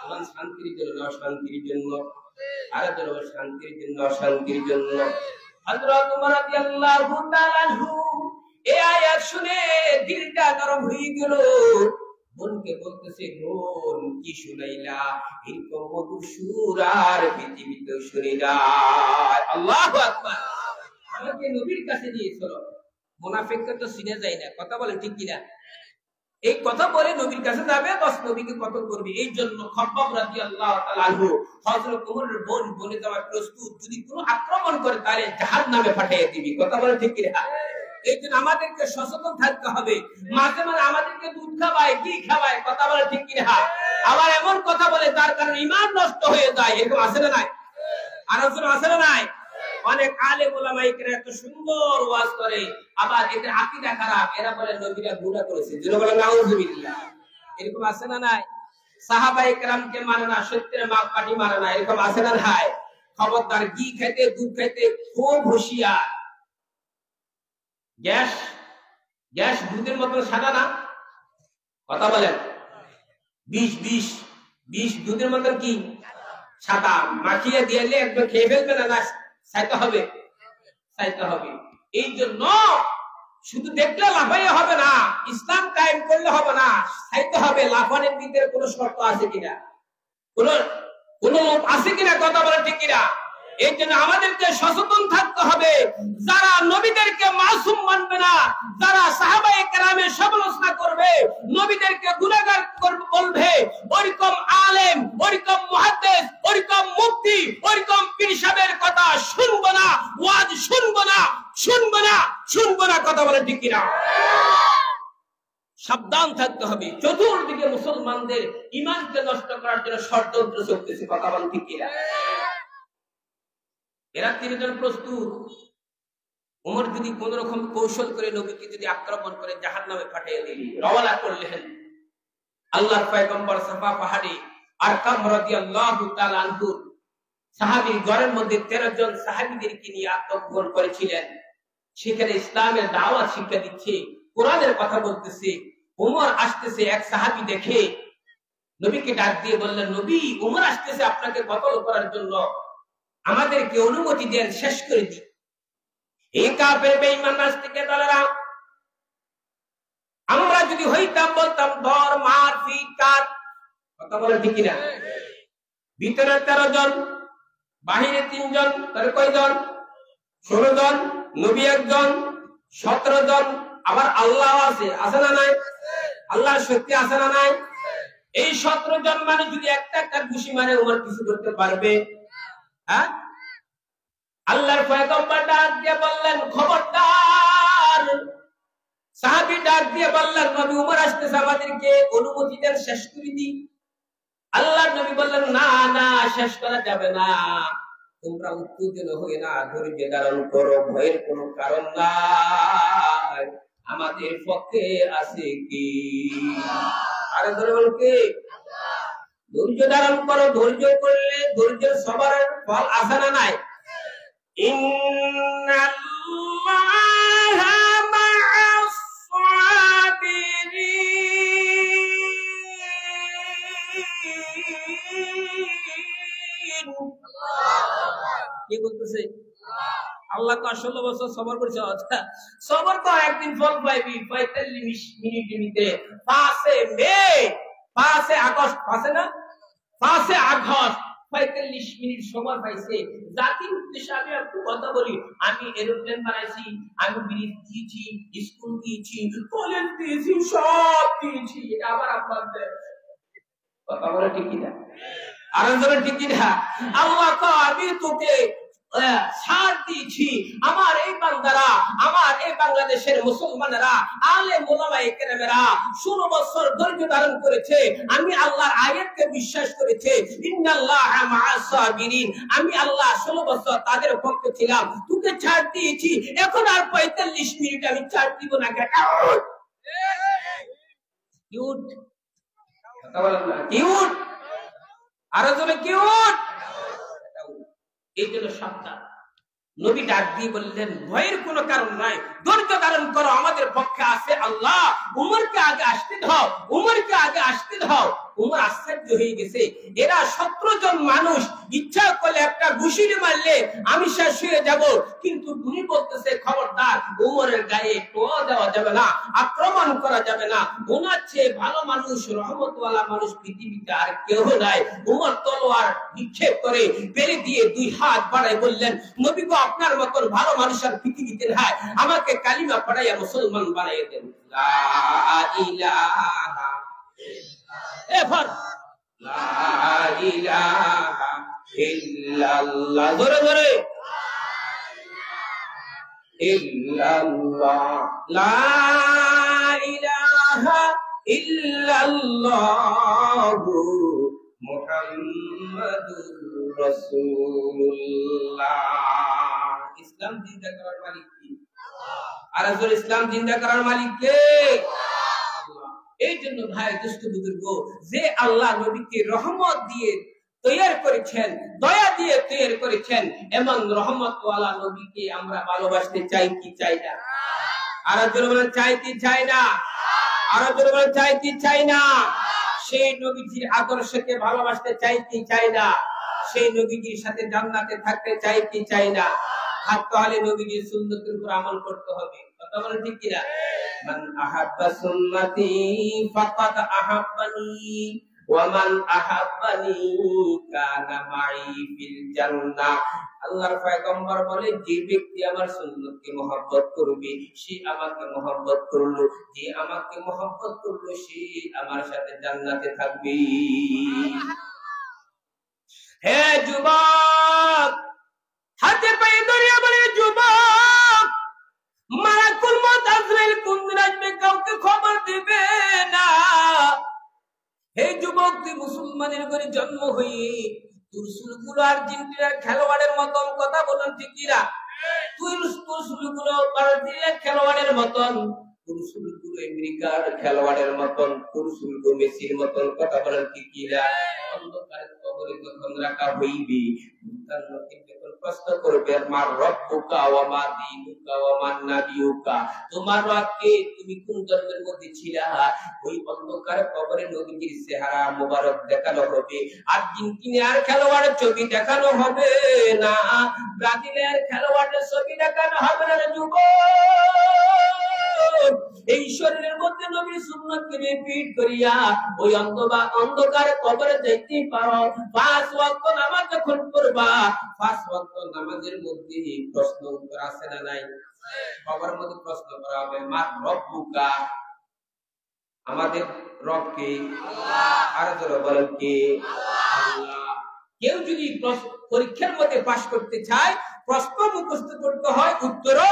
কোরআন শান্তির জন্য, অশান্তির জন্য। আর জোরে বলেন শান্তির জন্য, অশান্তির জন্য। হযরত উমর রাদিয়াল্লাহু তাআলা আনহু এই আয়াত শুনে দিলটা গরম হয়ে গেল। বোনকে বলতেছে, বোন কি শুনাইলা? এরকম মধুর সুর আর পৃথিবীতে শুনি নাই। আল্লাহু আকবার। আমাকে নবীর কাছে নিয়ে চলো। মুনাফিকরা তো চিনে যায় না। কথা বলে ঠিক কিনা? এই কথা বলে নবীর কাছে যাবে, বাস নবীকে কতল করবে। এই জন্য খাব্বাব রাদিয়াল্লাহু তাআলা আনহু হযরত ওমরের বোন বলে দেওয়ার প্রস্তুত, যদি কোনো আক্রমণ করে তাহলে জাহান্নামে পাঠিয়ে দিবি। কথা বলে ঠিক কিনা? এই জন্য আমাদেরকে সচেতন থাকতে হবে। মাঝে মাঝে আমাদেরকে দুধ খাওয়ায়, কি খাওয়ায়? কথা বলে ঠিক কিনা? আবার এমন কথা বলে তার কারণে ঈমান নষ্ট হয়ে যায়। এরকম আছে না নাই? আলোচনা আছে না নাই? অনেক আলেম ওলামা ইকরাম এত সুন্দর ওয়াজ করে, আবার এদের আকীদা খারাপ। এরা বলে নবীরা গুনাহ করেছে। যারা বলে নাউযুবিল্লাহ। এরকম আছে না নাই? সাহাবায়ে কেরামকে মানে না, সত্যের মাপকাঠি মানে না। এরকম আছে না নাই? খবরদার, ঘি খেতে, দুধ খেতে খুব হুঁশিয়ার। গ্যাস গ্যাস দুধের মতো সাদা না? কথা বলেন। বিষ দুধের মতো কি সাদা? মাখিয়ে দিলে একদম খেয়ে ফেলবে না, না চাইতে হবে, চাইতে হবে। এই জন্য শুধু দেখলে লাফাইয়া হবে না, ইসলাম কায়েম করলে হবে না, চাইতে হবে। লাফানের ভিতরে কোনো শর্ত আছে কিনা, কোন লোক আছে কিনা? কথা বলে ঠিক কিনা? এই জন্য আমাদেরকে সচেতন থাকতে হবে। যারা নবীদেরকে মাসুম মানবে না, যারা সাহাবায়ে কেরামের সমালোচনা করবে, নবীদেরকে গুনাহগার বলবে, ওইরকম আলেম, ওইরকম মুহাদ্দিস, ওইরকম মুফতি, ওইরকম পীর সাহেবের কথা শুনবো না, ওয়াজ শুনবো না, শুনবো না, শুনবো না। কথা বলে ঠিক কিনা? সাবধান থাকতে হবে। চতুর্দিকে মুসলমানদের ঈমানকে নষ্ট করার জন্য ষড়যন্ত্র চলতেছে। কথা বলে ঠিক কিনা? এরা তিনজন প্রস্তুত। ওমর যদি কোন রকম কৌশল করে নবীকে যদি আক্রমণ করে জাহান্নামে পাঠিয়ে দিলি, রওনা করলেন আল্লাহর পয়গম্বর সাফা পাহাড়ে আরকাম রাদিয়াল্লাহু তাআলা আনহু সাহাবী ঘরের মধ্যে 13 জন সাহাবীদেরকে নিয়ে আত্মগোপন করেছিলেন। সেখানে ইসলামের দাওয়াত শিক্ষা দিচ্ছে, কোরআনের কথা বলতেছে। ওমর আসতেছে, এক সাহাবী দেখে নবীকে ডাক দিয়ে বললেন, নবী, ওমর আসতেছে আপনাকে কতল করার জন্য, আমাদেরকে অনুমতি দেন, শেষ করে দিই। এই কাফের বেঈমান নাস্তিকের দলেরা, আমরা যদি হইতাম বলতাম ধর, মার, পিট, কাট। কথা বলে ঠিক কিনা? ভিতরে 13 জন, বাহিরে 3 জন, তাহলে কয়জন? 16 জন। নবী একজন, 17 জন। আবার আল্লাহ আছে, আছে না নাই? আল্লাহর শক্তি আছে না নাই? এই 17 জন মানে যদি একটা ঘুষি মারে, ওমর কিছু করতে পারবে? হ্যাঁ? আল্লাহর পয়গম্বর ডাক দিয়ে বললেন, খবরদার। সাহাবী ডাক দিয়ে বললেন, নবী, ওমর আসতেছে, আমাদেরকে অনুমতি দেন, শেষ করে দিই। আল্লাহর নবী বললেন, না না, শেষ করা যাবে না। তোমরা উত্তেজিত হয়ে না, ধৈর্য ধারণ করো, ভয়ের কোনো কারণ নাই, আমাদের পক্ষে আছে কি? আরে ধরে বল কি? ধৈর্য ধারণ করো। ধৈর্য করলে ধৈর্যের সবার ফল আছে না নাই? ইন্নাল্লাহা মা'আস সাবিরিন। কি বলতেছে? আল্লাহ তো 16 বছর সবর করেছে। সবর তো একদিন ফল পাইবি। 45 মিনিটের ভিতরে 5 মে, 5 আগস্ট, 5 আগস্ট 45 মিনিট সময় পাইছে। জাতির উদ্দেশ্যে আমি একটু কথা বলি। আমি এরোপ্লেন বানাইছি, আমি ব্রিজ দিয়েছি, স্কুল দিয়েছি, কলেজ দিয়েছি, সব দিয়েছি। এটা আবার আপনাদের কথা বলে ঠিক কিনা? আর ঠিক না? আল্লাহ তো আমি তোকে ছাড় দিয়েছি, আমার এই বান্দারা, আমার এই বাংলাদেশের মুসলমানেরা, আলেম ওলামায়ে কেরামেরা 16 বছর ধৈর্য ধারণ করেছে, আমি আল্লাহর আয়াতকে বিশ্বাস করেছে, ইন্নাল্লাহা মাআস সাবিরিন, আমি আল্লাহ 16 বছর তাদের পক্ষে ছিলাম, তোকে ছাড় দিয়েছি, এখন আর 45 মিনিট আমি ছাড় দিব না। কিউট কথা বলেন না, কিউট আরো জোরে কিউট। এই জন্য সাবধান। নবী ডাক দিয়ে বললেন ভয়ের কোনো কারণ নাই, ধৈর্য ধারণ করো, আমাদের পক্ষে আছে আল্লাহ। উমরকে আগে আসতে দাও, উমরকে আগে আসতে দাও। উমর আশ্চর্য হয়ে গেছে, এরা 17 জন মানুষ, ইচ্ছা করলে একটা ঘুষিয়ে মারলে আমি শেষ হয়ে যাব, কিন্তু উনি বলতেছে খবরদার, উমরের গায়ে টোয়া দেওয়া যাবে না, আক্রমণ করা যাবে না, ওনার চেয়ে ভালো মানুষ, রহমতওয়ালা মানুষ পৃথিবীতে আর কেউ নাই। উমর তলোয়ার নিক্ষেপ করে বেড়ে দিয়ে 2 হাত বাড়ায় বললেন, নবী গো, আপনার মতন ভালো মানুষ আর পৃথিবীতে নাই, আমাকে কালিমা পড়াইয়া মুসলমান বানাইয়া দেন। লা ইলাহা এফর লা ইলাহা ইল্লাল্লাহ, ধরে ধরে ইল্লাল্লাহ, লা ইলাহা ইল্লাল্লাহ মুহাম্মাদুর রাসূলুল্লাহ। ইসলাম জিন্দা করার মালিক কে? আর আসলে ইসলাম জিন্দা করার মালিক কে? আল্লাহ। এই জন্য ভাই দুষ্ট বুজুর্গ, যে আল্লাহ নবীকে রহমত দিয়ে তৈরি করেছেন, দয়া দিয়ে তৈরি করেছেন, এমন রহমতওয়ালা নবীকে আমরা ভালোবাসতে চাই কি চাই না? আর জোরে চাই কি চাই না? আর জোরে চাই কি চাই না? সেই নবীজির আদর্শকে ভালোবাসতে চাই কি চাই না? সেই নবীজির সাথে জান্নাতে থাকতে চাই কি চাই না? থাকতে হলে নবীজির সুন্নতের উপর আমল করতে হবে। কথা বলেন ঠিক কিনা? মান আহাব্বা সুন্নতি ফাকাদ আহাব্বানি ওয়া মান আহাব্বানি কানা মাই ফিল জান্নাহ। আল্লাহর পয়গম্বর বলে, যে ব্যক্তি আমার সুন্নতকে মহব্বত করবে সে আমাকে মহব্বত করলো, যে আমাকে মহব্বত করলো সে আমার সাথে জান্নাতে থাকবে। হে যুবক, হাতে পায়ে ধরে বলে, যুবক, মালাকুল মউত আজরাইল কোন দিন আসবে কাউকে খবর দিবে না। হে যুবক, তুই মুসলমানের ঘরে জন্ম হয়ে তোর চুলগুলো আর্জেন্টিনার খেলোয়াড়ের মতন, কথা বলেন ঠিক কিনা? তুই চুলগুলো আর্জেন্টিনার খেলোয়াড়ের মতন, তোর চুলগুলো আমেরিকার খেলোয়াড়ের মতন, তোর চুলগুলো মেসির মতন, কথা বলেন ঠিক কিনা? অন্ধকারের কবরে যখন রাখা হইবে, তার নবীকে প্রশ্ন করবে, মার রব্বুকা ওয়া মা দীনুকা ওয়া মান নাবিয়ুকা, তোমার রবকে, তুমি কোন ধর্মের মধ্যে ছিলা? ওই অন্ধকার কবরে নবীজির চেহারা মোবারক দেখানো হবে। আর্জেন্টিনার খেলোয়াড়ের ছবি দেখানো হবে না, ব্রাজিলের খেলোয়াড়ের ছবি দেখানো হবে না। যুবক, এই শরীরের মধ্যে নবীর সুন্নাতকে রিপিট করিয়া ওই অন্ধকার কবরে যাইতে পারো। 5 ওয়াক্ত নামাজ যখন পড়বা, 5 ওয়াক্ত নামাজের মধ্যে প্রশ্ন উত্তর আছে না নাই? কবরের মধ্যে প্রশ্ন করা হবে, মা রব্বুকা, আমাদের রব কে? আল্লাহ। আর জোরে বলেন কে? আল্লাহ। কেউ যদি পরীক্ষার মধ্যে পাস করতে চায়, প্রশ্ন মুখস্থ করতে হয়, উত্তরও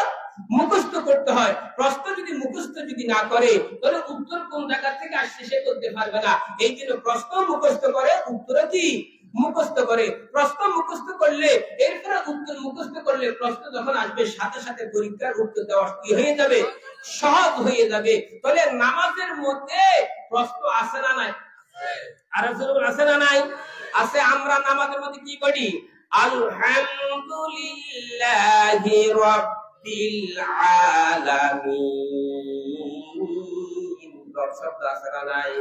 মুখস্থ করতে হয়। প্রশ্ন যদি মুখস্থ যদি না করে, তাহলে উত্তর কোন জায়গা থেকে আসছে সে করতে পারবে না। এই জন্য প্রশ্ন মুখস্থ করে, উত্তর কি মুখস্থ করে। প্রশ্ন মুখস্থ করলে, এরপরে উত্তর মুখস্থ করলে, প্রশ্ন যখন আসবে সাথে সাথে পরীক্ষার উত্তর দেওয়া কি হয়ে যাবে? সহজ হয়ে যাবে। তাহলে নামাজের মধ্যে প্রশ্ন আসে না নাই? আর আছে না নাই? আছে। আমরা নামাজের মধ্যে কি করি? আলহামদুলিল্লাহি রাব্বিল আলামিন, রব শব্দ আছে না নাই?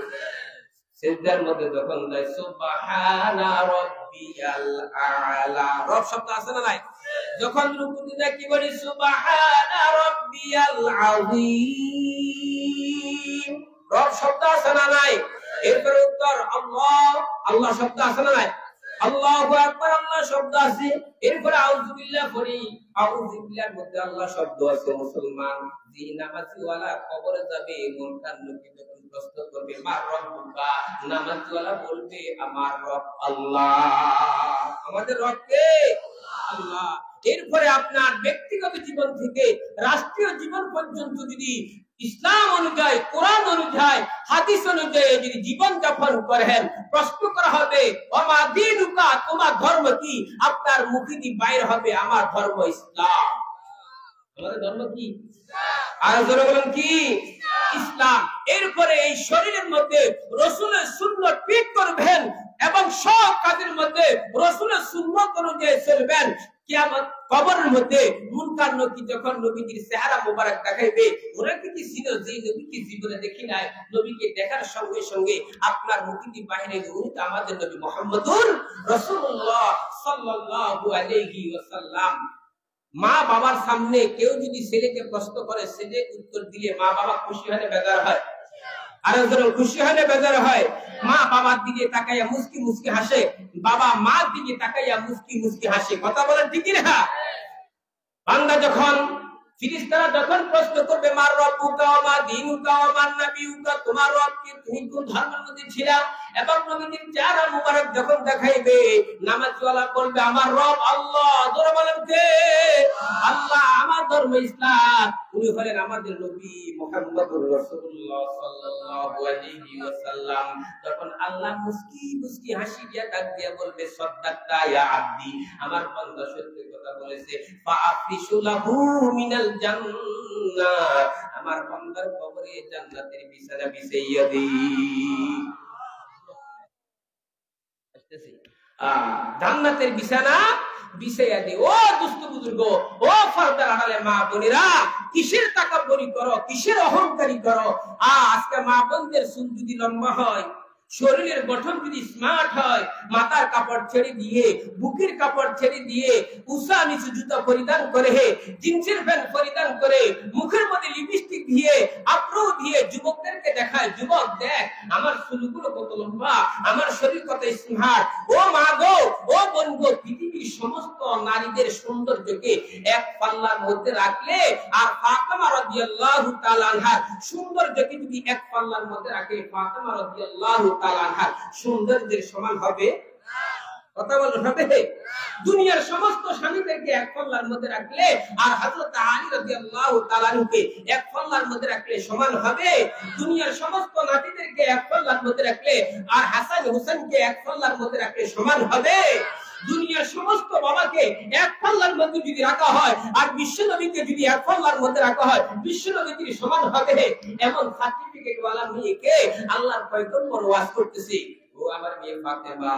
সিজদার মধ্যে যখন যাই, সুবহানা রাব্বিয়াল আ'লা, রব শব্দ আছে না নাই? যখন রুকুতে যাই কি বলি? সুবহানা রাব্বিয়াল আযীম, রব শব্দ আছে না নাই? এরপরে উত্তর আল্লাহ, আল্লাহ শব্দ আছে না নাই? আল্লাহু আকবার, আল্লাহ শব্দ আছে। এরপরে আউযু বিল্লাহ পড়ি, আউযু বিল্লাহর মধ্যে আল্লাহ শব্দ আছে। মুসলমান যে নামাজি ওয়ালা কবরে যাবে, মনটার লোকে যখন প্রশ্ন করবে মা রব্বুকা, নামাজওয়ালা বলবে আমার রব আল্লাহ। আমাদের রব কে? আল্লাহ। এরপরে আপনার ব্যক্তিগত জীবন থেকে রাষ্ট্রীয় জীবন পর্যন্ত যদি ইসলাম অনুযায়ী, কোরআন অনুযায়ী, হাদিস অনুযায়ী যদি জীবন যাপন করেন, প্রশ্ন করা হবে ওমা দীনুকা, তোমার ধর্ম কি? আপনার মুখে দিয়ে বাইর হবে আমার ধর্ম ইসলাম। আমাদের ধর্ম কি? আর জোরে বলেন কি? ইসলাম। এরপরে এই শরীরের মধ্যে রাসূলের সুন্নাত ফিট করবেন এবং সব কাজের মধ্যে রাসূলের সুন্নাত অনুযায়ী চলবেন। কিয়ামত কবরের মধ্যে মুনকার নকির যখন নবীজির চেহারা মোবারক দেখাইবে, ওরা কি ছিল যে নবীকে জীবনে দেখি নাই, নবীকে দেখার সঙ্গে সঙ্গে আপনার মুখে বাইরে উনি তো আমাদের নবী মুহাম্মদুর রাসূলুল্লাহ সাল্লাল্লাহু আলাইহি ওয়াসাল্লাম। মা বাবার সামনে কেউ যদি ছেলেকে প্রশ্ন করে, ছেলে উত্তর দিলে মা বাবা খুশি হলে বেজার হয়, আর যখন খুশি হলে বেজার হয়। মা বাবার দিকে তাকাইয়া মুস্কি মুস্কি হাসে, বাবা মার দিকে তাকাইয়া মুস্কি মুস্কি হাসে। কথা বলেন ঠিক না? বান্দা যখন, ফেরেশতারা যখন প্রশ্ন করবে মার রব্বুকা ওয়া মা দীনুকা ওয়া মান নাবিয়ুকা, তোমার রব কি, তুমি কোন ধর্মের মধ্যে ছিলা, এবং নবীজির চেহারা মুবারক যখন দেখাইবে, নামাজওয়ালা বলবে আমার রব আল্লাহ। জোরে বলেন কে? আল্লাহ। আমার ধর্ম ইসলাম। উনি হলেন আমাদের নবী মুহাম্মদুর রাসূলুল্লাহ সাল্লাল্লাহু আলাইহি ওয়াসাল্লাম। তখন আল্লাহ মুস্কি মুস্কি হাসি দিয়া ডাক দিয়া বলবে সাদাক্তা ইয়া আব্দি, আমার বান্দা সত্য কথা বলেছে। ফাআফিশু লাহু মিনাল জান্নাহ, আমার বান্দার কবরে জান্নাতের বিছানা বিছাইয়া দিই। জান্নাতের বিছানা বিছাইয়া দিই। ও দুষ্ট বুজুর্গ, ও পর্দার আড়ালে মা বোনেরা, কিসের তাকাব্বুরি করো, কিসের অহংকারী করো? আজকে মা বোনদের চুল যদি লম্বা হয়, শরীরের গঠন যদি স্মার্ট হয়, মাথার কাপড় ছেড়ে দিয়ে, বুকের কাপড় ছেড়ে দিয়ে, উষা নিচু জুতা পরিধান করে, জিন্সের প্যান্ট পরিধান করে, মুখের মধ্যে লিপস্টিক দিয়ে, আব্রু দিয়ে যুবকদেরকে দেখায়, যুবক দেখ আমার চুলগুলো কত লম্বা, আমার শরীর কত স্মার্ট। ও মা গো, ও বোন গো, পৃথিবীর সমস্ত নারীদের সৌন্দর্যকে এক পাল্লার মধ্যে রাখলে আর ফাতেমা রাদিয়াল্লাহু তাআলা আনহার সৌন্দর্যকে যদি এক পাল্লার মধ্যে রাখে, ফাতেমা রাদিয়াল্লাহু তাআলা আনহার সৌন্দর্যের সমান হবে? কথা বলুন, হবে? দুনিয়ার সমস্ত স্বামীদেরকে এক পাল্লার মধ্যে রাখলে আর হযরত আলী রাদিয়াল্লাহু তাআলা আনহুকে এক পাল্লার মধ্যে রাখলে সমান হবে? দুনিয়ার সমস্ত নাতিদেরকে এক পাল্লার মধ্যে রাখলে আর হাসান হোসেনকে এক পাল্লার মধ্যে রাখলে সমান হবে? দুনিয়ার সমস্ত বাবাকে এক পাল্লার মধ্যে যদি রাখা হয় আর বিশ্ব নবীকে যদি এক পাল্লার মধ্যে রাখা হয়, বিশ্ব নবীর সমান হবে? এমন সার্টিফিকেট ওয়ালা মেয়েকে আল্লাহর পয়গম্বর ওয়াজ করতেছে, ও আমার মেয়ে ফাতেমা,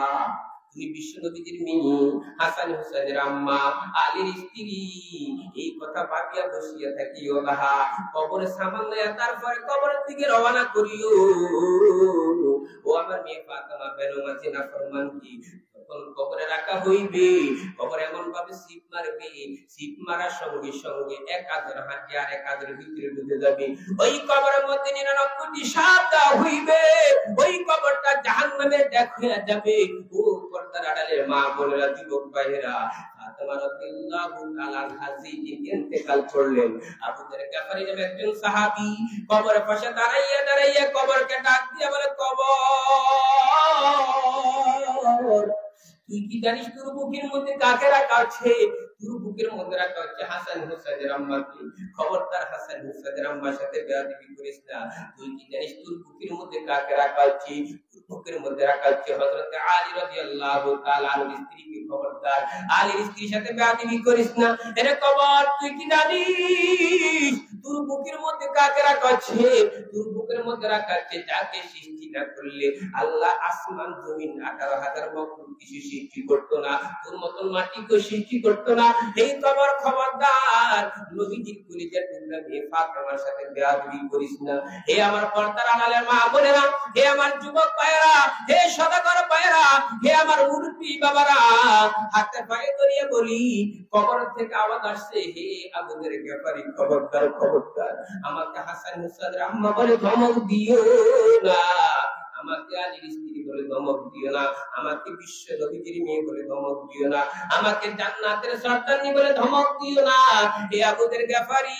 তুমি বিশ্ব নবীর মেয়ে, হাসান হোসেনের আম্মা, আলীর স্ত্রী, এই কথা ভাবিয়া বসিয়া থাকিও না, কবরে সামান লইয়া তারপরে কবরের দিকে রওনা করিও। ও আমার মেয়ে ফাতেমা, বেনমাজি নাফরমান কি কবরে রাখা হইবে, কবরে এমন ভাবে সিপ মারবে, সিপ মারার সঙ্গে সঙ্গে এক হাতের হাঁটি আর এক হাতের ভিতরে ঢুকে যাবে। ওই কবরের মধ্যে 99টি সাপ দেওয়া হইবে, ওই কবরটা জাহান্নামে দেখা যাবে। ও পর্দার আড়ালে মা বোনেরা, যুবক ভাইয়েরা, ফাতেমা রাদিয়াল্লাহু তাআলা আনহা ইন্তেকাল করলেন। আবু যর গাফারী নামে একজন সাহাবী কবরের পাশে দাঁড়াইয়া কবরকে ডাক দিয়ে বলে, কবর, তুই কি জানিস তোর বুকের মধ্যে কাকে রাখা আছে? তোর বুকের মধ্যে রাখা হচ্ছে হাসান হোসেনের আম্মাকে। খবরদার হাসান হোসেনের আম্মার সাথে বেয়াদবি করিস না। তুই কি জানিস তোর বুকের মধ্যে কাকে রাখা আছে? তোর বুকের মধ্যে রাখা হচ্ছে হযরত আলী রাদিয়াল্লাহু তাআলা আনহুর স্ত্রীকে। খবরদার আলীর স্ত্রীর সাথে বেয়াদবি করিস না। এরে কবর, তুই কি জানিস তোর বুকের মধ্যে কাকে রাখা আছে? তোর বুকের মধ্যে রাখা আছে যাকে সৃষ্টি না করলে আল্লাহ আসমান জমিন 18,000 বছর কিছু সৃষ্টি করতো না, তোর মতন মাটিকে সৃষ্টি করতো না। এই কবর, খবরদার নবীজির কলিজার টুকরা মেয়ে ফাতেমার সাথে বেয়াদবি করিস না। হে আমার পর্দার আড়ালের মা বোনেরা, হে আমার যুবক ভাইয়েরা, হে সদাগর ভাইয়েরা, হে আমার মুরব্বি বাবারা, হাতে পায়ে ধরিয়ে বলি, কবর থেকে আওয়াজ আসছে, হে আবু যর গাফারী, খবরদার খবরদার, আমাকে হাসান হোসেনের আম্মা বলে ধমক দিও না, আমাকে আলীর স্ত্রী বলে ধমক দিও না, আমাকে বিশ্ব নবীর মেয়ে বলে ধমক দিও না, আমাকে জান্নাতের সর্দারনি বলে ধমক দিও না। হে আবু যর গাফারী,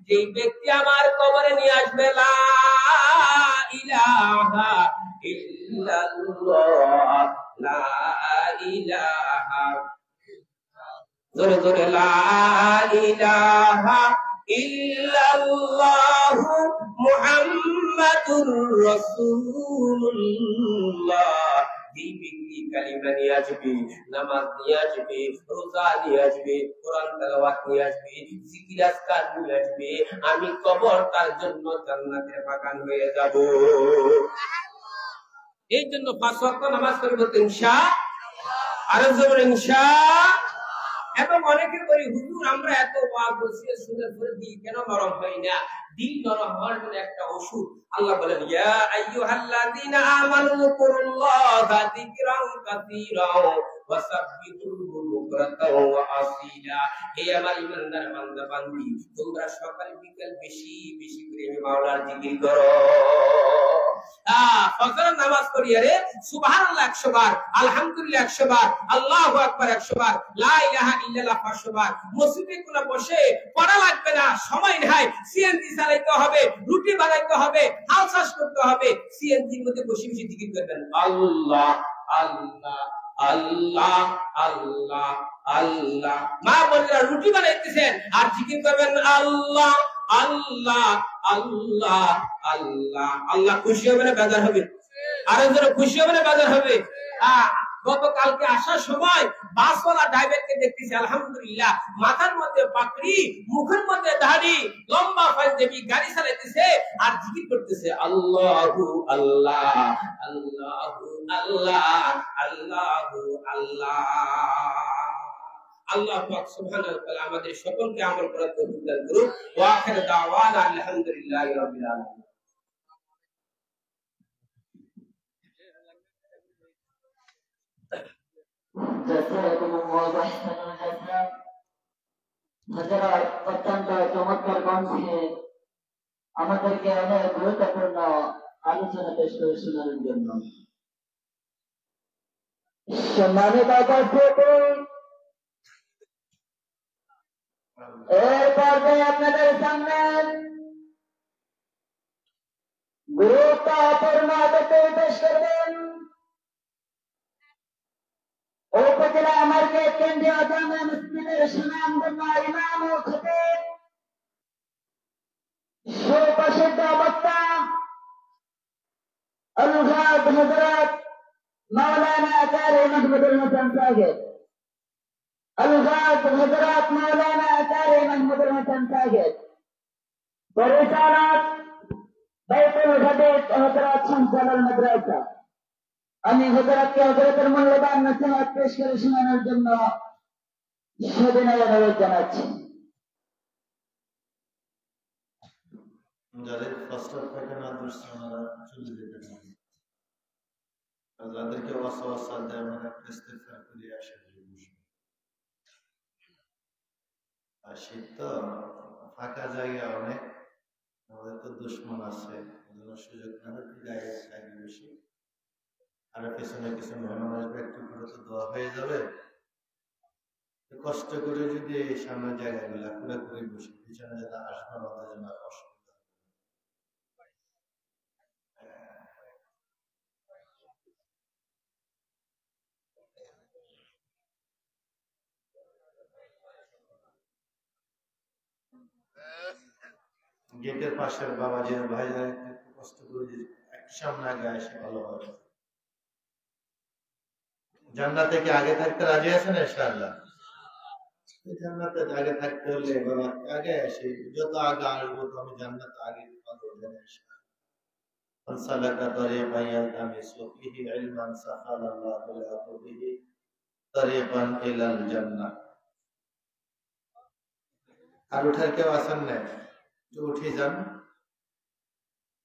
যে ব্যক্তি আমার কবরে নিয়ে আসবে লা ইলাহা ইল্লাল্লাহ, লা ইলাহা, জোরে জোরে লা ইলাহা ইল্লাল্লাহ মুহাম্মাদুর রাসূলুল্লাহ। এই ব্যক্তি কালিমা নিয়ে আসবে, নামাজ নিয়ে আসবে, রোজা নিয়ে আসবে, কোরআন তেলাওয়াত নিয়ে আসবে, জিকির আজকার নিয়ে আসবে, আমি কবর তার জন্য জান্নাতের বাগান হয়ে যাব। এই জন্য 5 ওয়াক্ত নামাজ পড়ব ইনশাআল্লাহ, আর জোরে ইনশাআল্লাহ। এবং অনেকের বলি হুজুর আমরা এত ওয়াজ বসিয়ে শুনে করে দিল কেন নরম হয় না? দিল নরম হওয়ার জন্য একটা ওষুধ। আল্লাহ বলেন ইয়া আইয়ুহাল্লাযীনা আমানু কুরুল্লাহা যিকরান কাসীরাও ওয়াসাব্বিহুহু বুকরাতাও ওয়া আসীলা। হে আমার ঈমানদার বান্দা বান্দি, তোমরা সকাল বিকাল বেশি বেশি করে মাওলার জিকির করো। ফজরের নামাজ পড়িয়া রে সুবহানাল্লাহ 100 বার, আলহামদুলিল্লাহ 100 বার, আল্লাহু আকবার 100 বার, লা ইলাহা ইল্লাল্লাহ 500 বার। মসজিদে কোন বসে পড়া লাগবে না, সময় নাই, সিএনজি চালাইতে হবে, রুটি বানাইতে হবে, হাল চাষ করতে হবে, সিএনজির মধ্যে বসে বসে জিকির করবেন আল্লাহ আল্লাহ আল্লাহ আল্লাহ আল্লাহ। মা বোনেরা রুটি বানাইতেছেন আর জিকির করবেন আল্লাহ আল্লাহ আল্লাহ আল্লাহ। আল্লাহ খুশি হবে না বেজার হবে? আরো যারা খুশি হবে না বেজার হবে? গতকালকে আসার সময় বাসওয়ালা ড্রাইভারকে দেখতেছি, আলহামদুলিল্লাহ, মাথার মধ্যে পাগড়ি, মুখের মধ্যে দাড়ি, লম্বা পাঞ্জাবি, গাড়ি চালাইতেছে আর জিকির করতেছে আল্লাহু আল্লাহ আল্লাহু আল্লাহ আল্লাহু আল্লাহ। আল্লাহ পাক সুবহানাহু ওয়া তাআলা আমাদের সকলকে আমল করার তৌফিক দান করুন। ওয়া আখিরু দাওয়ানা আলহামদুলিল্লাহি রাব্বিল আলামিন। অত্যন্ত চমৎকার কণ্ঠে আমাদেরকে অনেক গুরুত্বপূর্ণ আলোচনা পেশ করে শোনানোর জন্য সম্মানিত উপস্থিতি, এর পর্যায়ে আপনাদের সামনে গুরুত্বপূর্ণ অতিথি পেশ করবেন উপজেলা মার্কেট কেন্দ্রীয় জামে মসজিদের সুনামধন্য ইমাম ও খতিব, সুপ্রসিদ্ধ বক্তা আলহাজ হযরত মাওলানা কারি মাহমুদুল হাসান সাহেব, আলহাজ হযরত মাওলানা কারি মাহমুদুল হাসান সাহেব, পরিচালক বাইতুল হাদিস হযরত শামসুল মাদ্রাসা। আমি হযরতকে হযরতের মূল্যবান নসিহত পেশ করে শোনানোর জন্য সবিনয় অনুরোধ জানাচ্ছি। যাদের প্রস্তাব থাকে না দর্শন ওনারা চলে যেতে পারে, যাদেরকে ওয়াসওয়াসা দেয় মানে ইস্তেগফার করে আসে। আর শীত তো, ফাঁকা জায়গা অনেক, আমাদের তো দুশ্মন আছে, সুযোগ না হলে গায়ে লাগে বেশি। আর পেছনে কিছু মেহমান আসবে, একটু করে তো দোয়া হয়ে যাবে। কষ্ট করে যদি এই সামনের জায়গাগুলা পুরো করে বসে, পিছনে যারা আসবে আমাদের জন্য অসুবিধা। গেটের পাশের বাবাজি ভাইরা একটু কষ্ট করে যদি একটু সামনে আগে আসে ভালো হবে। জান্নাত থেকে আগে থাকতে রাজি আছেন ইনশাআল্লাহ? জান্নাতে আগে থাকতে হলে বাবা আগে আসি, যত আগে আসবো তো আমি জান্নাত আগে পাবো ইনশাআল্লাহ। ফাসালাকা তরিকান ইয়ালতামিসু ফিহি ইলমান সাহালাল্লাহু লাহু বিহি তরিকান ইলাল জান্নাহ। আর উঠার কেউ আছেন না? তো উঠে যান,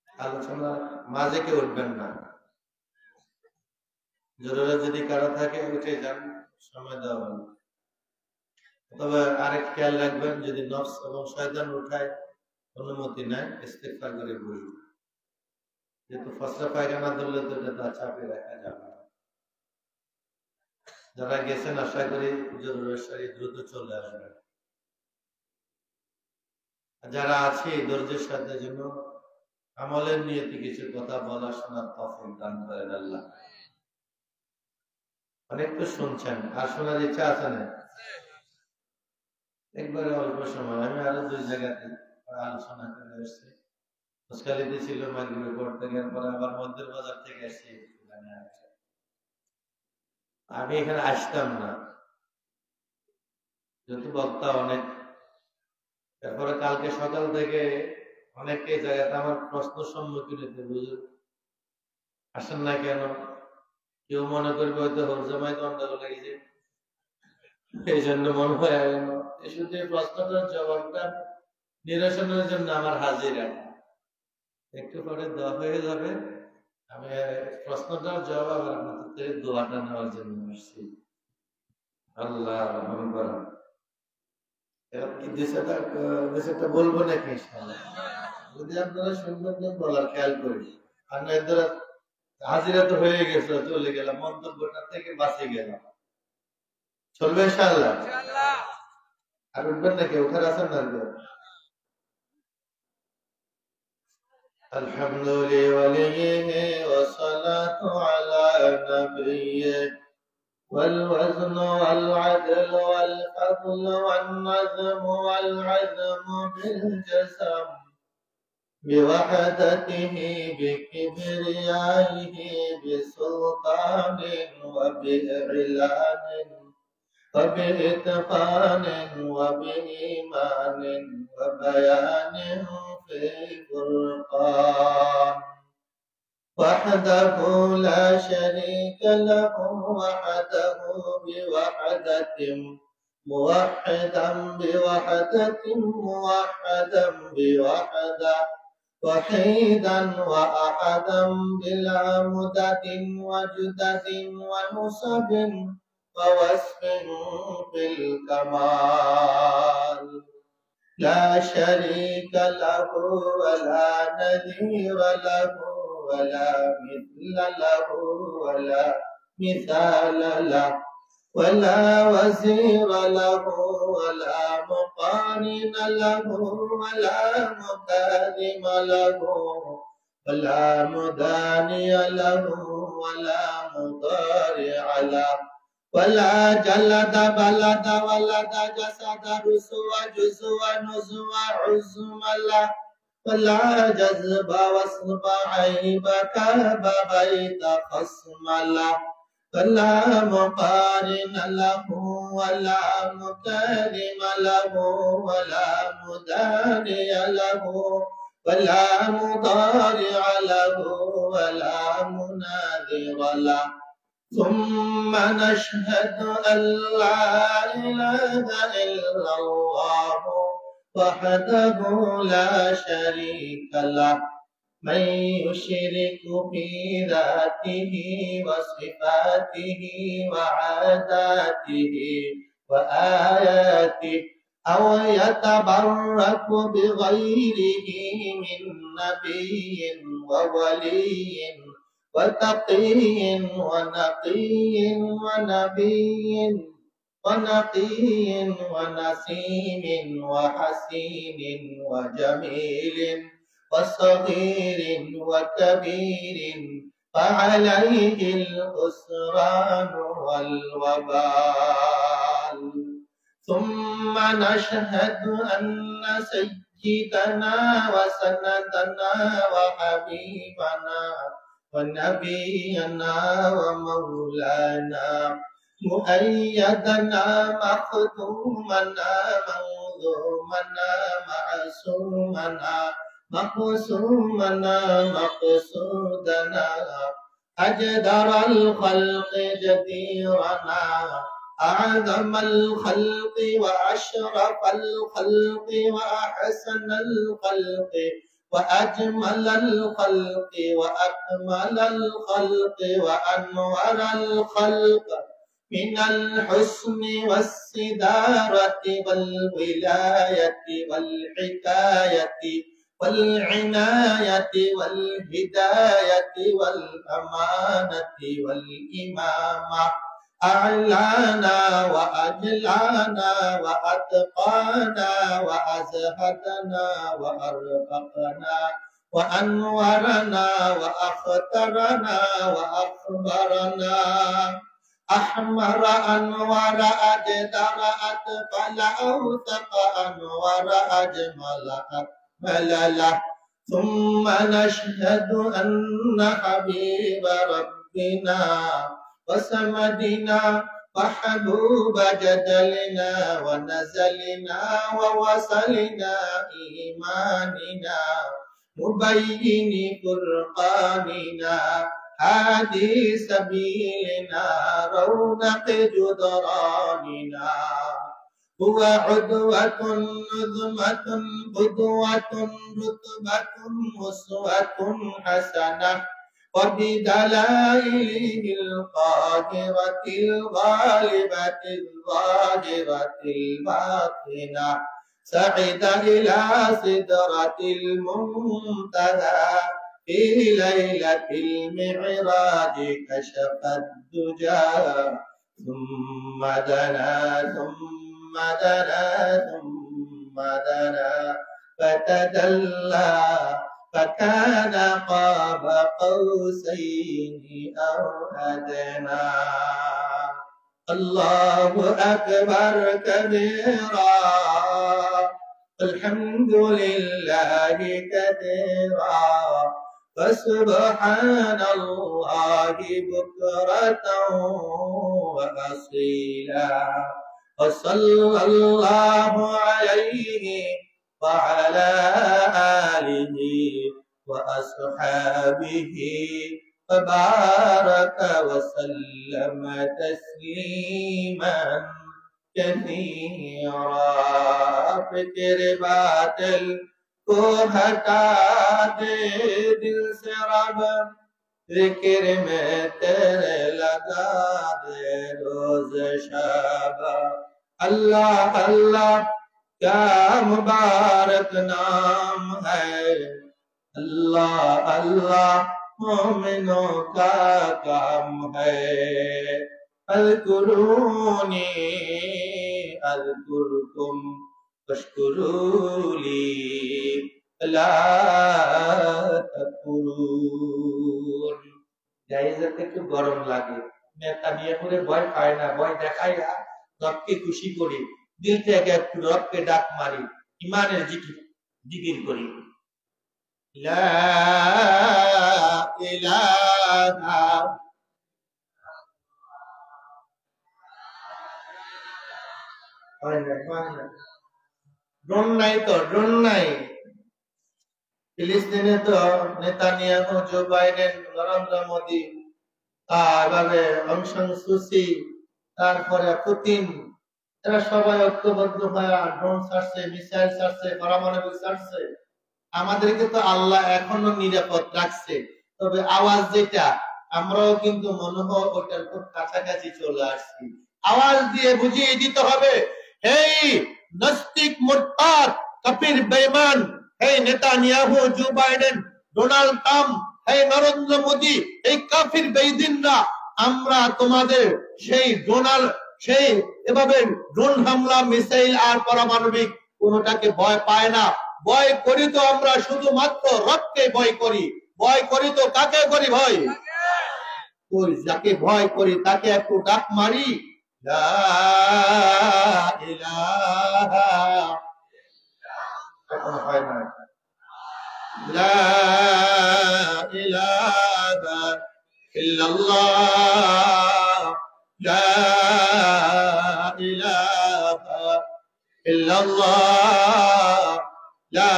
আলোচনা মাঝে কেউ উঠবেন না। জরুরি যদি কারো থাকে উঠে যান, সময় দেওয়া হবে। তবে আরেক খেয়াল রাখবেন, যদি নফস এবং শয়তান উঠায় অনুমতি নাই, ইস্তেগফার করে বসবেন। যেহেতু ফসলা পায়খানা ধরলে তো এটা চাপে রাখা যাবে না। যারা গেছেন আশা করি জরুরি দ্রুত চলে আসবেন। যারা আছে ধৈর্যের সাথে যেন আমলের নিয়তে কিছু কথা বলা শোনার তৌফিক দান করেন আল্লাহ। অনেক তো শুনছেন, আর শোনার ইচ্ছা আছে না? একবারে অল্প সময় আমি আরো 2 জায়গাতে আলোচনা করে এসেছি। মুসকালিতে ছিল মাগরিবের পর থেকে, এরপরে আবার মধ্যের বাজার থেকে এসেছি। আমি এখানে আসতাম না, যেহেতু বক্তা অনেক। তারপরে কালকে সকাল থেকে অনেকে জায়গাতে আমার প্রশ্ন সম্মুখীন হতে, বুঝুন আসেন না কেন? কেউ মনে করবে হয়তো হরজামাই গন্ডগোল লেগেছে, এই জন্য মনে হয় শুধু এই প্রশ্নটার জবাবটা নিরসনের জন্য আমার হাজিরা একটু পরে দেওয়া হয়ে যাবে। আমি প্রশ্নটার জবাব আর আপনাদের থেকে দোয়াটা নেওয়ার জন্য আসছি। আল্লাহ রহম করেন। এবার কি দেশটা বলবো নাকি? যদি আপনারা শুনবেন বলার খেয়াল করি, আর না এদের হাজিরা তো হয়ে গেছে, চলে গেলাম, মন্তব্যটা থেকে বাঁচে গেলাম, চলবে ইনশাআল্লাহ? আর উঠবেন নাকি? ওখানে আছেন না? الحمد لوليه والصلاة على نبيه والوزن والعدل والفضل والنظم والعزم بالجسم بوحدته بكبريائه بسلطان وبإعلان وبإتقان وبإيمان وبيان في الفرقان وحده لا شريك له وحده بوحدة موحدا بوحدة موحدا بوحدة وحيدا وأحدا بلا مدد وجدد ونصب ووصف بالكمال لا شريك له ولا نذير له ولا مثل له ولا مثال له ولا وزير له ولا مقارن له ولا مكاذب له ولا مداني له ولا مضارع له ولا جلد بلد ولد جسد رسوى جزوى نزوى عزم له ولا جذب وصب عيب كاب بيت خصم له ولا مقارن له ولا مكرم له ولا مداني له ولا مضارع له ولا مناذر له ثم نشهد أن لا إله إلا الله وحده لا شريك له من يشرك في ذاته وصفاته وعاداته وآياته أو يتبرك بغيره من نبي وولي وتقي ونقي ونبي ونسيم وحسين وجميل وصغير وكبير فعليه الخسران والوبال ثم نشهد أن سيدنا وسندنا وحبيبنا ونبينا ومولانا مؤيدنا مخدومنا منظومنا معصومنا مقصومنا مقصودنا أجدر الخلق جديرنا أعظم الخلق وأشرف الخلق وأحسن الخلق وأجمل الخلق وأكمل الخلق وأنور الخلق من الحسن والسدارة والولاية والحكاية والعناية والهداية والأمانة والإمامة أعلانا وأجلانا وأتقانا وأزهدنا وأرفقنا وأنورنا وأخترنا وأخبرنا أحمر أنور أجدر أتقل أوثق أنور أجمل أكمل له ثم نشهد أن حبيب ربنا وسمدنا وحبوب جدلنا ونزلنا ووصلنا إيماننا مبين فرقاننا هادي سبيلنا رونق جدراننا هو عدوة نظمة قدوة رتبة أسوة حسنة وبدلائله القاهرة الغالبة الظاهرة الباطنة سعد إلى سدرة المنتهى في ليلة المعراج كشف الدجى ثم دنا ثم دنا ثم دنا فتدلى فكان قاب قوسين أو أدنى الله أكبر كبيرا الحمد لله كثيرا فسبحان الله بكرة وأصيلا وصلى الله عليه وعلى آله وأصحابه وبارك وسلم تسليما كثيرا فكر باطل को हटा दे दिल से रब जिक्र में तेरे लगा दे रोज शब अल्लाह अल्लाह क्या मुबारक नाम है अल्लाह अल्लाह मोमिनों का काम है अज़कुरूनी अज़कुरुकुम वश्कुरूली ला तकफुरून জায়েজাতে একটু গরম লাগে নেতা নিয়ে করে ভয় পায় না ভয় দেখায় না রবকে খুশি করি দিল থেকে একটু রবকে ডাক মারি ইমানের জিকির করি লা ইলাহা ড্রোন নাই তো ড্রোন নাই ফিলিস্তিনে তো Netanyahu Joe Biden Narendra Modi তারপরে অং সান সুচি তারপরে পুতিন এরা সবাই ঐক্যবদ্ধ হয়ে ড্রোন ছাড়ছে মিসাইল ছাড়ছে পারমাণবিক ছাড়ছে আমাদেরকে তো আল্লাহ এখনো নিরাপদ রাখছে তবে আওয়াজ যেটা আমরাও কিন্তু মনে হয় ওটার খুব কাছাকাছি চলে আসছি আওয়াজ দিয়ে বুঝিয়ে দিতে হবে এই নাস্তিক মুরতাদ কাফির বেঈমান এই Netanyahu Joe Biden Donald Trump এই নরেন্দ্র মোদি এই কাফির বেঈদিনরা আমরা তোমাদের সেই সেই এভাবে ড্রোন হামলা মিসাইল আর পারমাণবিক কোনটাকে ভয় পায় না ভয় করি তো আমরা শুধুমাত্র রবকে ভয় করি তো কাকে করি ভয় ওই যাকে ভয় করি তাকে একটু ডাক মারি লা ইলাহা এখনো হয় না লা ইলাহা ইল্লাল্লাহ লা ইলাহা ইল্লাল্লাহ লা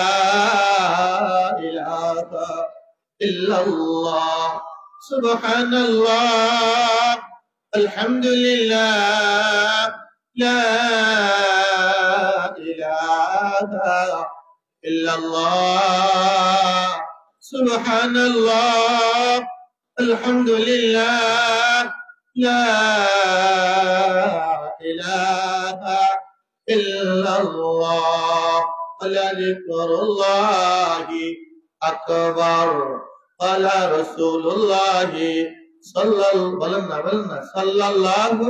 ইলাহা ইল্লাল্লাহ সুবহানাল্লাহ আলহামদুলিল্লাহ লা ইলাহা ইল্লাল্লাহ সুবহানাল্লাহ আলহামদুলিল্লাহ লা ইলাহা ইল্লাল্লাহ ওয়া যিকরুল্লাহি আকবার ক্বালা রাসূলুল্লাহি বলেন না সাল্লাল্লাহু,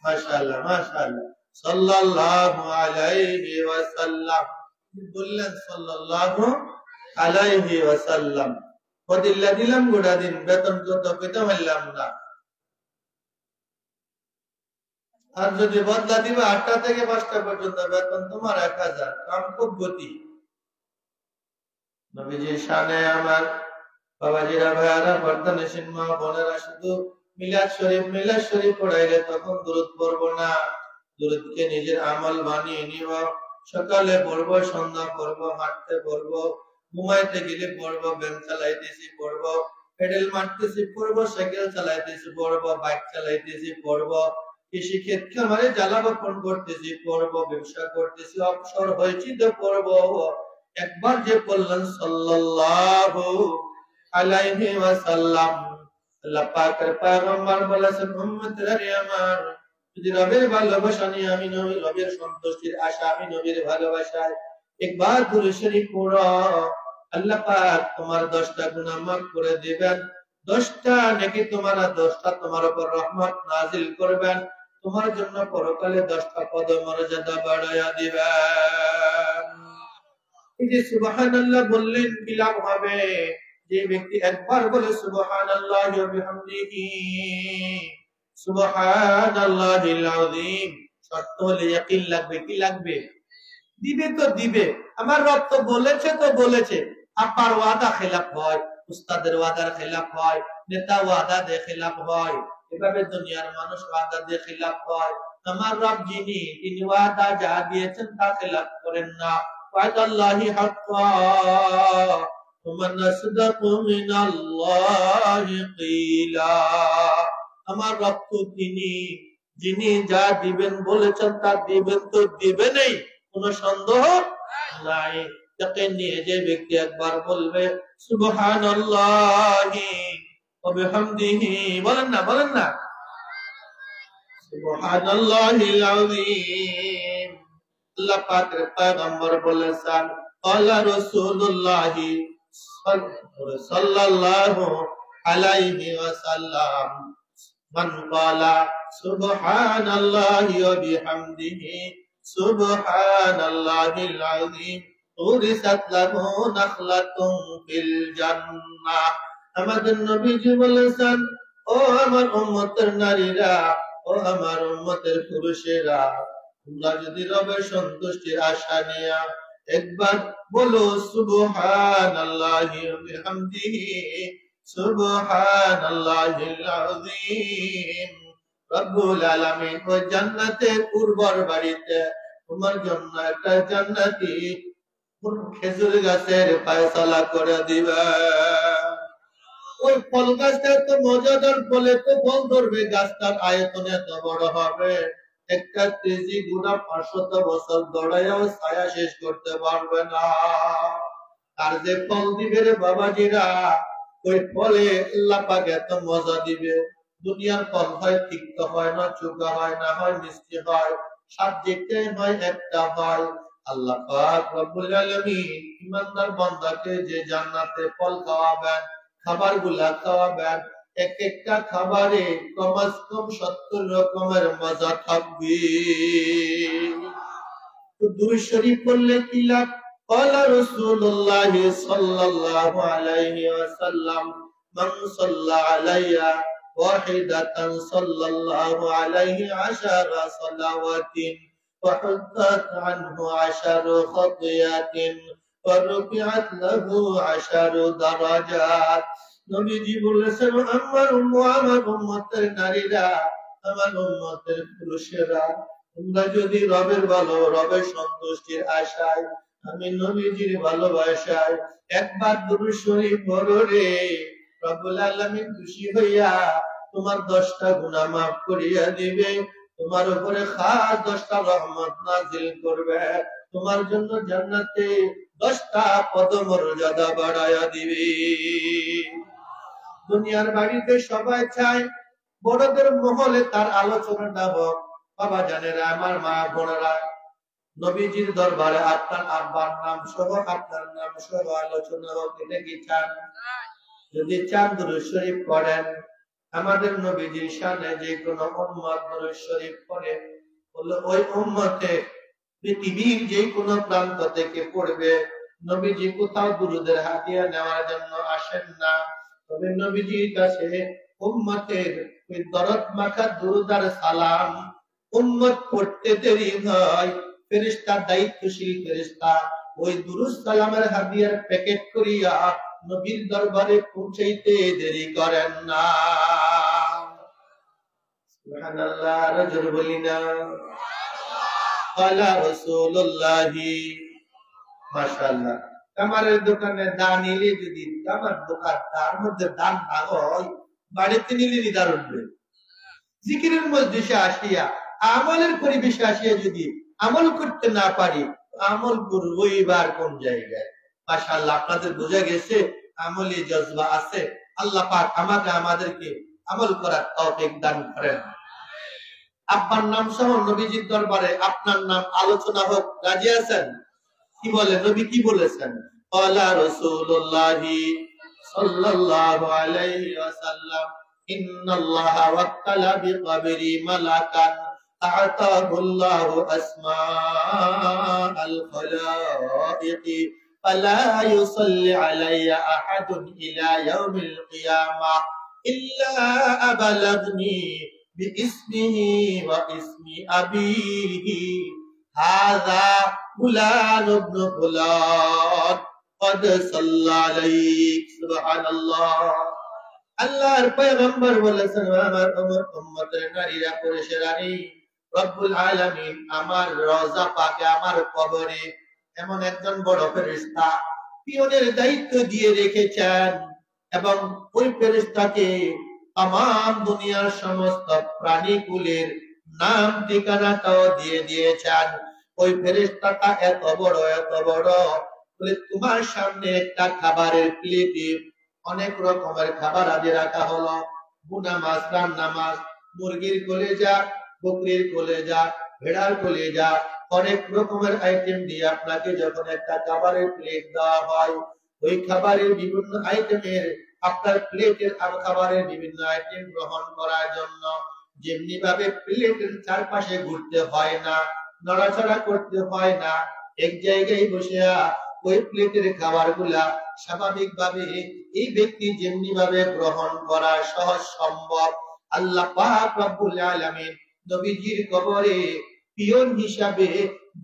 মাশাআল্লাহ মাশাআল্লাহ, সাল্লাল্লাহু আলাইহি ওয়াসাল্লাম। বললেন সাল্লাল্লাহু আলাইহি ওয়াসাল্লাম। ফদিল্লা দিলাম গোটা দিন, বেতন কত পেতে পারলাম না। আর যদি বদলা দিবে 8টা থেকে 5টা পর্যন্ত, বেতন তোমার 1000, কাম খুব গতি। নবীজির শানে আমার বাবাজিরা, ভাইয়ারা, বর্তমানে মা বোনেরা, শুধু মিলাদ শরীফ পড়াইলে তখন দুরূদ পড়বো না, দুরূদকে নিজের আমল বানিয়ে নিব। সকালে পড়বো, সন্ধ্যা পড়বো, হাঁটতে পড়বো, ঘুমাইতে গেলে পড়বো, ব্যায়াম চালাইতেছি পড়বো, পেডেল মারতেছি পড়বো, সাইকেল চালাইতেছি পড়বো, বাইক চালাইতেছি পড়বো, কৃষি ক্ষেত খামারে জ্বালাবপন করতেছি পড়বো, ব্যবসা করতেছি, অবসর হয়েছি তো পড়বো। একবার যে বললেন সাল্লাল্লাহু আলাইহি ওয়াসাল্লাম, আল্লাহ পাকের পয়গম্বর বলেছেন, উম্মতেরা রে আমার, যদি রবের ভালোবাসা নিয়ে আমি নবী, রবের সন্তুষ্টির আশা আমি নবীর ভালোবাসায় একবার দুরূদ শরীফ পড়ো, আল্লাহ পাক তোমার 10টা গুনাহ মাফ করে দিবেন, 10টা নেকি তোমার 10টা তোমার উপর রহমত নাজিল করবেন, তোমার জন্য পরকালে 10টা পদ মর্যাদা বাড়ায়া দিবেন। এই যে সুবহানাল্লাহ বললেন কি লাভ হবে? যে ব্যক্তি একবার বলে সুবহানাল্লাহি ওয়া বিহামদিহি সুবহানাল্লাহিল আযীম, শর্ত হলে ইয়াকিন লাগবে। কি লাগবে? দিবে তো দিবে, আমার রব তো বলেছে তো বলেছে। আপনার ওয়াদা খেলাফ হয়, উস্তাদের ওয়াদার খেলাফ হয়, নেতা ওয়াদা দিয়ে খেলাফ হয়, এভাবে দুনিয়ার মানুষ ওয়াদা দিয়ে খেলাফ হয়। আমার রব যিনি, তিনি ওয়াদা যা দিয়েছেন তা খেলাফ করেন না। ওয়াদাল্লাহি হাক্কা ওয়া মান আসদাকু মিনাল্লাহি কিলা। আমার রব তো তিনি, যিনি যা দিবেন বলেছেন তা দিবেন তো দিবেনই, কোনো সন্দেহ নাই। তাকে নিয়ে যে ব্যক্তি একবার বলবে সুবহানাল্লাহি ওয়া বিহামদিহি, বলেন না সুবহানাল্লাহিল আযীম। আল্লাহ পাকের পয়গম্বর বলেছেন, ক্বালা রাসূলুল্লাহি সাল্লাল্লাহু আলাইহি ওয়াসাল্লাম, মান ক্বালা সুবহানাল্লাহি ওয়া বিহামদিহি সুবহানাল্লাহিল আযীম উরিসাত লাহু নাখলাতুন ফিল জান্নাহ। আমাদের নবীজি বলেছেন, ও আমার উম্মতের নারীরা, ও আমার উম্মতের পুরুষেরা, তোমরা যদি রবের সন্তুষ্টির আশা নিয়ে একবার বলো সুবহানাল্লাহি ওয়া বিহামদিহি সুবহানাল্লাহিল আযীম, রব্বুল আলামিন ওই জান্নাতের উর্বর বাড়িতে তোমার জন্য একটা জান্নাতি খেজুর গাছের ফয়সালা করে দিবে। ওই ফল গাছটা তো মজাদার, ফলে তো ফল ধরবে, গাছটার আয়তন এত বড় হবে, একটা তেজি গুণা 500 বছর দৌড়াইয়াও ছায়া শেষ করতে পারবে না। আর যে ফল দিবে রে বাবাজিরা, ওই ফলে আল্লাহ পাক এত মজা দিবে। দুনিয়ার ফল হয় তিক্ত হয় না, চোখা হয় না, হয় মিষ্টি হয়, সব যেটাই হয় একটা হয়। আল্লাহ পাক রব্বুল আলামিন ইমানদার বান্দাকে যে জান্নাতে ফল খাওয়াবেন, খাবারগুলা খাওয়াবেন, এক একটা খাবারে কমাস কম 70 রকমের মজা থাকবে। তো দুরূদ শরীফ পড়লে কি লাভ? ক্বালা রাসূলুল্লাহ সাল্লাল্লাহু আলাইহি ওয়াসাল্লাম, মান সাল্লা আলাইয়া ওয়াহিদাতান সাল্লাল্লাহু আলাইহি 10 সালাওয়াতিন ওয়া হুত্তাত আনহু 10 খাতিয়াতিন ওয়া রুফিআত লাহু 10 দারাজাত। নবীজি বলেছেন, আমার উম্মতের নারীরা, আমার উম্মতের পুরুষেরা, তোমরা যদি রবের সন্তুষ্টির আশায়, আমি নবীজির ভালোবাসায় একবার দুরূদ শরীফ পড়ো রে, রব্বুল আলামিন খুশি হইয়া তোমার 10টা গুনাহ মাফ করিয়া দিবে, তোমার উপরে খাস 10টা রহমত নাজিল করবে, তোমার জন্য জান্নাতে 10টা পদ মর্যাদা বাড়ায়া দিবে। দুনিয়ার বাড়িতে সবাই চায় বড়দের মহলে তার আলোচনাটা হোক। বাবা জানেরা, আমার মা বোনেরা, নবীজির দরবারে আপনার আব্বার নাম সহ আপনার নাম সহ আলোচনা হোক, এটা কি চান? যদি চান দুরূদ শরীফ পড়েন, আমাদের নবীজির শানে যে কোনো উম্মত দরুদ শরীফ পড়ে, বলল ওই উম্মতে পৃথিবীর যে কোনো প্রান্ত থেকে পড়বে। নবীজি কোথাও দুরুদের হাদিয়া নেওয়ার জন্য আসেন না, তবে নবীজির কাছে উম্মতের ওই দরদ মাখা দুরুদ আর সালাম উম্মত পড়তে দেরি হয়, ফেরেশতা দায়িত্বশীল ফেরেশতা ওই দুরুদ সালামের হাদিয়ার প্যাকেট করিয়া নবীর দরবারে পৌঁছাইতে দেরি করেন না। সুবহানাল্লাহ, রাজুল বলিনা ক্বালা রাসূলুল্লাহি। মাশাআল্লাহ, কামারের দোকানে দান নিলে যদি কামার দোকান তার মধ্যে দান না হয়, বাড়িতে নিলে নিদার উঠবে। জিকিরের মজলিসে আসিয়া আমলের পরিবেশে আসিয়া যদি আমল করতে না পারি, আমল করবো এবার কোন জায়গায়? মাশাআল্লাহ, আপনাদের বোঝা গেছে আমলি জজবা আছে। আল্লাহ পাক আমাকে আমাদেরকে আমল করার তৌফিক দান করেন। আপনার নাম সহ নবীজির দরবারে আপনার নাম আলোচনা হোক, রাজি আছেন? কি বলে নবী, কি বলেছেন? ক্বালা রাসূলুল্লাহি সাল্লাল্লাহু আলাইহি ওয়াসাল্লাম ইন্নাল্লাহা ওয়াক্কালা বিকবরি মালাকান আ'তাহুল্লাহু আসমাআল খালাইকি ফালা ইউসাল্লি আলাইয়া আহাদুন ইলা ইয়াউমিল কিয়ামাহ ইল্লা আবালাগনি বিইসমিহি ওয়া ইসমি আবিহি হাযা ফুলান ইবনে ফুলান قد صلى عليك। সুবহানাল্লাহ। আল্লাহর পয়গম্বর বলেছেন, আমার উম্মতের নারীরা পুরুষেরানি, রব্বুল আলামিন আমার রওজা পাকে, আমার কবরে এমন একজন বড় ফেরেশতা পিয়নের দায়িত্ব দিয়ে রেখেছেন, এবং ওই ফেরেশতাকে तमाम দুনিয়ার সমস্ত প্রাণীকুলের নাম ঠিকানাটাও দিয়ে দিয়েছেন। ওই ফেরেশতাটা এত বড় বলে তোমার সামনে একটা খাবারের প্লেটে অনেক রকমের খাবার আদি রাখা হলো, বুনা মাছ, রান্না মাছ, মুরগির কলেজা, বকরির কলেজা, ভেড়ার কলেজা, অনেক রকমের আইটেম দিয়ে আপনাকে যখন একটা খাবারের প্লেট দেওয়া হয়, ওই খাবারের বিভিন্ন আইটেমের আপনার প্লেটের খাবারের বিভিন্ন আইটেম গ্রহণ করার জন্য যেমনি ভাবে প্লেটের চারপাশে ঘুরতে হয় না, নড়াচড়া করতে হয় না, এক জায়গায় বসে ওই প্লেটের খাবার গুলা স্বাভাবিক ভাবে এই ব্যক্তি যেমনি ভাবে গ্রহণ করা সহজ সম্ভব, আল্লাহ পাক রব্বুল আলামিন নবীজির কবরে পিয়ন হিসাবে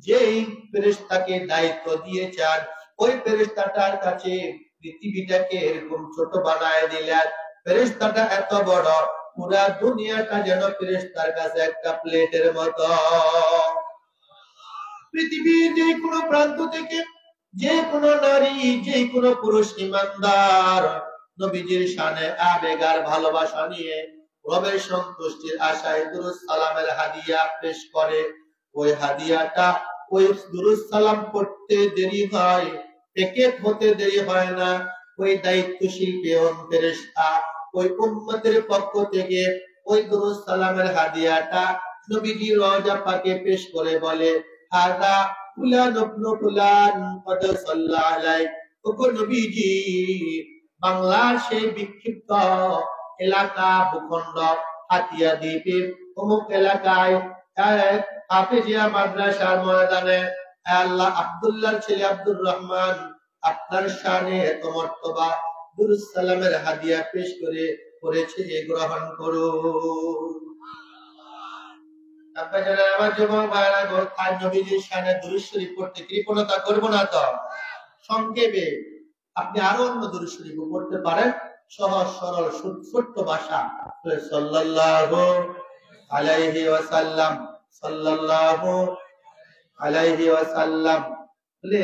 যেই ফেরেশতাকে দায়িত্ব দিয়েছেন, ওই ফেরেশতাটার কাছে পৃথিবীটাকে এরকম ছোট বানায় দিলেন। ফেরেশতাটা এত বড়, পুরা দুনিয়াটা যেন ফেরেশতার কাছে একটা প্লেটের মতো। পৃথিবীর যে কোনো প্রান্ত থেকে যে কোনো নারী, যে কোনো পুরুষ ইমানদার নবীজির শানে আবেগ আর ভালোবাসা নিয়ে রবের সন্তুষ্টির আশায় দুরূদ সালামের হাদিয়া পেশ করে। ওই হাদিয়াটা, ওই দুরূদ সালাম পড়তে দেরি হয়, প্যাকেট হতে দেরি হয় না। ওই দায়িত্বশীল পেয়ন ফেরেশতা ওই উম্মতের পক্ষ থেকে ওই দুরূদ সালামের হাদিয়াটা নবীজির রওজা পাকে পেশ করে বলে, হাদা ফুলান ইবনে ফুলান কদ সাল্লা আলাইহি। ওগো নবীজি, বাংলার সেই বিক্ষিপ্ত এলাকা ভূখণ্ড হাতিয়া দ্বীপের অমুক এলাকায় হাফেজিয়া মাদ্রাসার ময়দানে আল্লাহ আব্দুল্লাহর ছেলে আব্দুর রহমান আপনার শানে এত মর্তবা দুরূদ সালামের হাদিয়া পেশ করেছে, গ্রহণ করুন। আপনারা আমার যুবক ভাইরা গোরখান নবীজির শানে দুরূদ শরীফ পড়তে কৃপণতা করব না তো। সংক্ষেপে আপনি আরো অন্য দুরূদ শরীফ পড়তে পারেন, সহজ সরল ছোট্ট ভাষা, সাল্লাল্লাহু আলাইহি ওয়াসাল্লাম, সাল্লাল্লাহু আলাইহি ওয়াসাল্লাম। বলে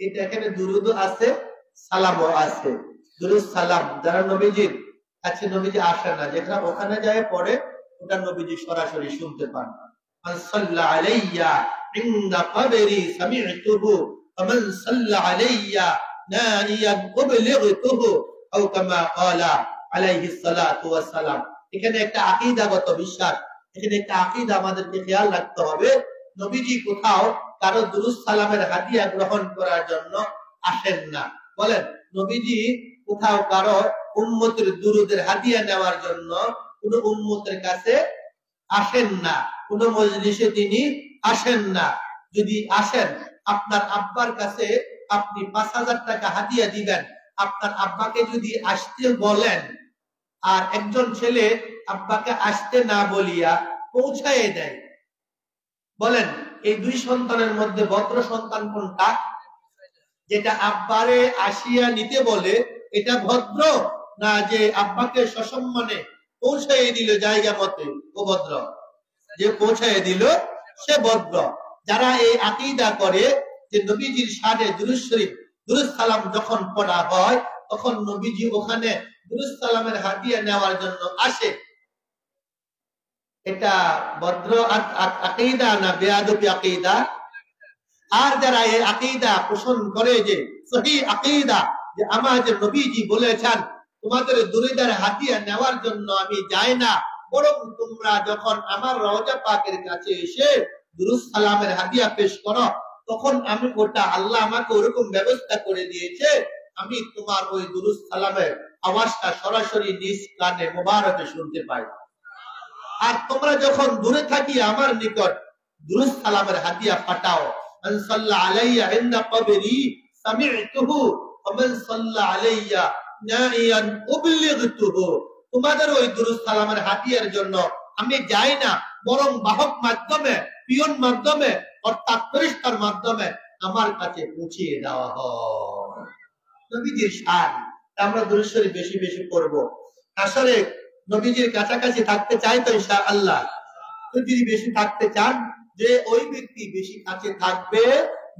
এটা এখানে দুরূদ আছে, সালামও আছে। দুরূদ সালাম যারা নবীজির কাছে নবীজি আসে না, যেখানে ওখানে যায় পড়ে, ওটা নবীজি সরাসরি শুনতে পান। মান সাল্লা আলাইয়া ইনদা কবরি সামি'তুহু ওয়া মান সাল্লা আলাইয়া নাইয়ান উবলিগতুহু আও কামা ক্বালা আলাইহিস সালাতু ওয়াস সালাম। এখানে একটা আকীদাগত বিশ্বাস, এখানে একটা আকীদা আমাদেরকে খেয়াল রাখতে হবে। নবীজি কোথাও কারো দুরূদ সালামের হাদিয়া গ্রহণ করার জন্য আসেন না। বলেন, নবীজি কোথাও কারো উম্মতের দুরুদের হাদিয়া নেওয়ার জন্য কোন উম্মতের কাছে আসেন না, কোন মজলিসে তিনি আসেন না। যদি আসেন, আপনার আব্বার কাছে আপনি 5,000 টাকা হাদিয়া দিবেন। আপনার আব্বাকে যদি আসতে বলেন, আর একজন ছেলে আব্বাকে আসতে না বলিয়া পৌঁছায় দেয়, বলেন এই দুই সন্তানের মধ্যে ভদ্র সন্তান কোনটা? যেটা আব্বারে আসিয়া নিতে বলে এটা ভদ্র, না যে আব্বাকে সসম্মানে পৌঁছায় দিল জায়গা মতে ও ভদ্র? যে পৌঁছায় দিল সে ভদ্র। যারা এই আকীদা করে যে নবীজির শানে দুরূদ শরীফ দুরূদ সালাম যখন পড়া হয় তখন নবীজি ওখানে দুরূদ সালামের হাদিয়া নেওয়ার জন্য আসে, এটা ভদ্র আকীদা না বেয়াদবি আকীদা? আর যারা এই আকীদা পোষণ করে যে সহিহ আকীদা, যে আমাদের নবীজি বলেছেন তোমাদের দুরুদের হাদিয়া নেওয়ার জন্য আমি যাই না, বরং তোমরা যখন আমার রওজা পাকের কাছে এসে দুরূদ সালামের হাদিয়া পেশ করো তখন আমি ওটা আল্লাহ আমাকে ওরকম ব্যবস্থা করে দিয়েছে, আমি তোমার ওই দুরূদ সালামের আওয়াজটা সরাসরি নিজ কানে মোবারকে শুনতে পাই। আর তোমরা যখন দূরে থাকি আমার নিকট দুরূদ সালামের হাদিয়া পাঠাও, মান সাল্লা আলাইয়া ইনদা কবরি সামি'তুহু ওয়া মান সাল্লা আলাইয়া নাইয়ান উবলিগতুহু। তোমাদের ওই দুরূদ সালামের হাদিয়ার জন্য আমি যাই না, বরং বাহক মাধ্যমে, পিয়ন মাধ্যমে, অর্থাৎ ফেরেশতার মাধ্যমে আমার কাছে পৌঁছিয়ে দেওয়া হয়। নবীজির শান, আমরা দুরূদ শরীফ বেশি বেশি পড়ব। আসলে নবীজির কাছাকাছি থাকতে চাই তো ইনশাআল্লাহ। যদি বেশি থাকতে চান, যে ওই ব্যক্তি বেশি কাছে থাকবে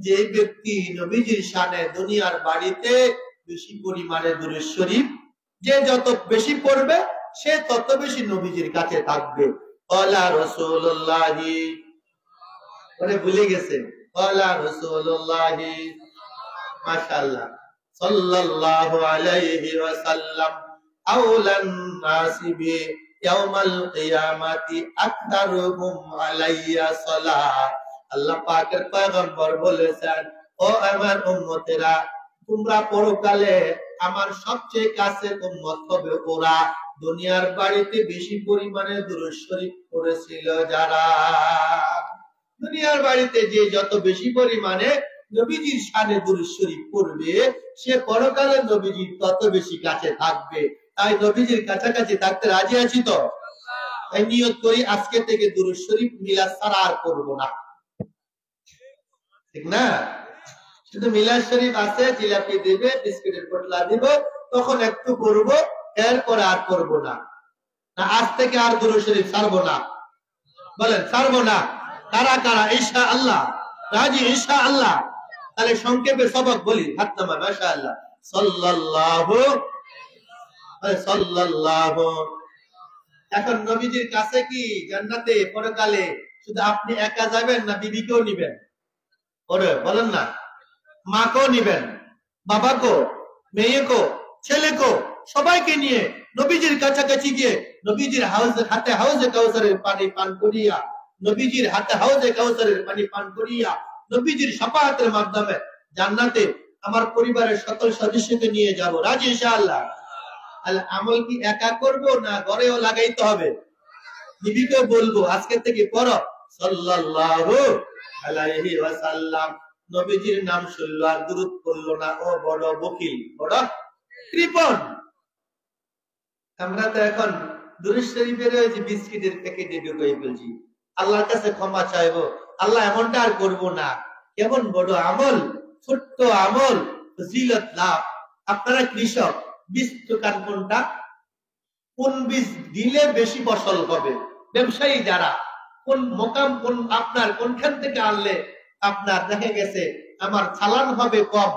যে ব্যক্তি নবীজির শানে দুনিয়ার বাড়িতে বেশি পরিমাণে দুরূদ শরীফ যে যত বেশি পড়বে সে তত বেশি নবীজির কাছে থাকবে। ক্বালা রাসূলুল্লাহি, ওরে ভুলে গেছে, ক্বালা রাসূলুল্লাহি মাশাআল্লাহ সাল্লাল্লাহু আলাইহি ওয়াসাল্লাম আউলান নাসি বি ইয়াউমাল কিয়ামাতি আকতারুহুম আলাইয়া সালাত। আল্লাহ পাকের পয়গম্বর বলেছেন, ও আমার উম্মতেরা, তোমরা পরকালে আমার সবচেয়ে কাছের উম্মত হবে ওরা দুনিয়ার বাড়িতে বেশি পরিমাণে দুরূদ শরীফ পড়েছিল যারা। দুনিয়ার বাড়িতে যে যত বেশি পরিমাণে নবীজির শানে দুরূদ শরীফ পড়বে সে পরকালে নবীজির তত বেশি কাছে থাকবে। তাই নবীজির কাছাকাছি থাকতে রাজি আছি তো? তাই নিয়ত করি আজকে থেকে দুরূদ শরীফ মিলাদ ছাড়া আর করবো না, ঠিক না? শুধু মিলাদ শরীফ আছে, জিলাপি দিবে, বিস্কুটের পোটলা দিব, তখন একটু করবো, এরপরে আর করবো না। না আজ থেকে আর দুরূদ শরীফ ছাড়বো না, বলেন ছাড়বো না? কারা কারা ইনশাআল্লাহ রাজি? ইনশাআল্লাহ। তাহলে সংক্ষেপে সবক বলি, হাত নামান। মাশাআল্লাহ, সাল্লাল্লাহু সাল্লাল্লাহু। এখন নবীজির কাছে কি জান্নাতে পরকালে শুধু আপনি একা যাবেন না বিবিকেও নিবেন? ওরে বলেন না, মাকেও নিবেন, বাবাকেও, মেয়েকেও, ছেলেকেও, সবাইকে নিয়ে নবীজির কাছাকাছি গিয়ে নবীজির হাতে হাউজে কাউসারের পানি পান করিয়া, নবীজির হাতে হাউজে কাউসারের পানি পান করিয়া নবীজির শাফাআতের মাধ্যমে জান্নাতে আমার পরিবারের সকল সদস্যকে নিয়ে যাব। রাজি ইনশাআল্লাহ? আমল কি একা করব না ঘরেও লাগাইতে হবে? বিবিকে বলবো আজকে থেকে পড়ো সাল্লাল্লাহু আলাইহি ওয়াসাল্লাম। নবীজির নাম শুনলো আর দুরূদ পড়লো না, ও বড় বকিল, বড় কৃপণ। আমরা তো এখন দুরূদ শরীফের ওই যে বিস্কিটের প্যাকেটে ঢুকাই ফেলছি। আল্লাহর কাছে ক্ষমা চাইবো, আল্লাহ এমনটা আর করবো না। কেমন বড় আমল, ছোট্ট আমল, ফজিলত লাভ। আপনারা কৃষক, বীজ দোকান কোনটা? কোন বীজ দিলে বেশি ফসল হবে? ব্যবসায়ী যারা, কোন মোকাম, কোন আপনার কোনখান থেকে আনলে আপনার দেখা গেছে আমার চালান হবে কম,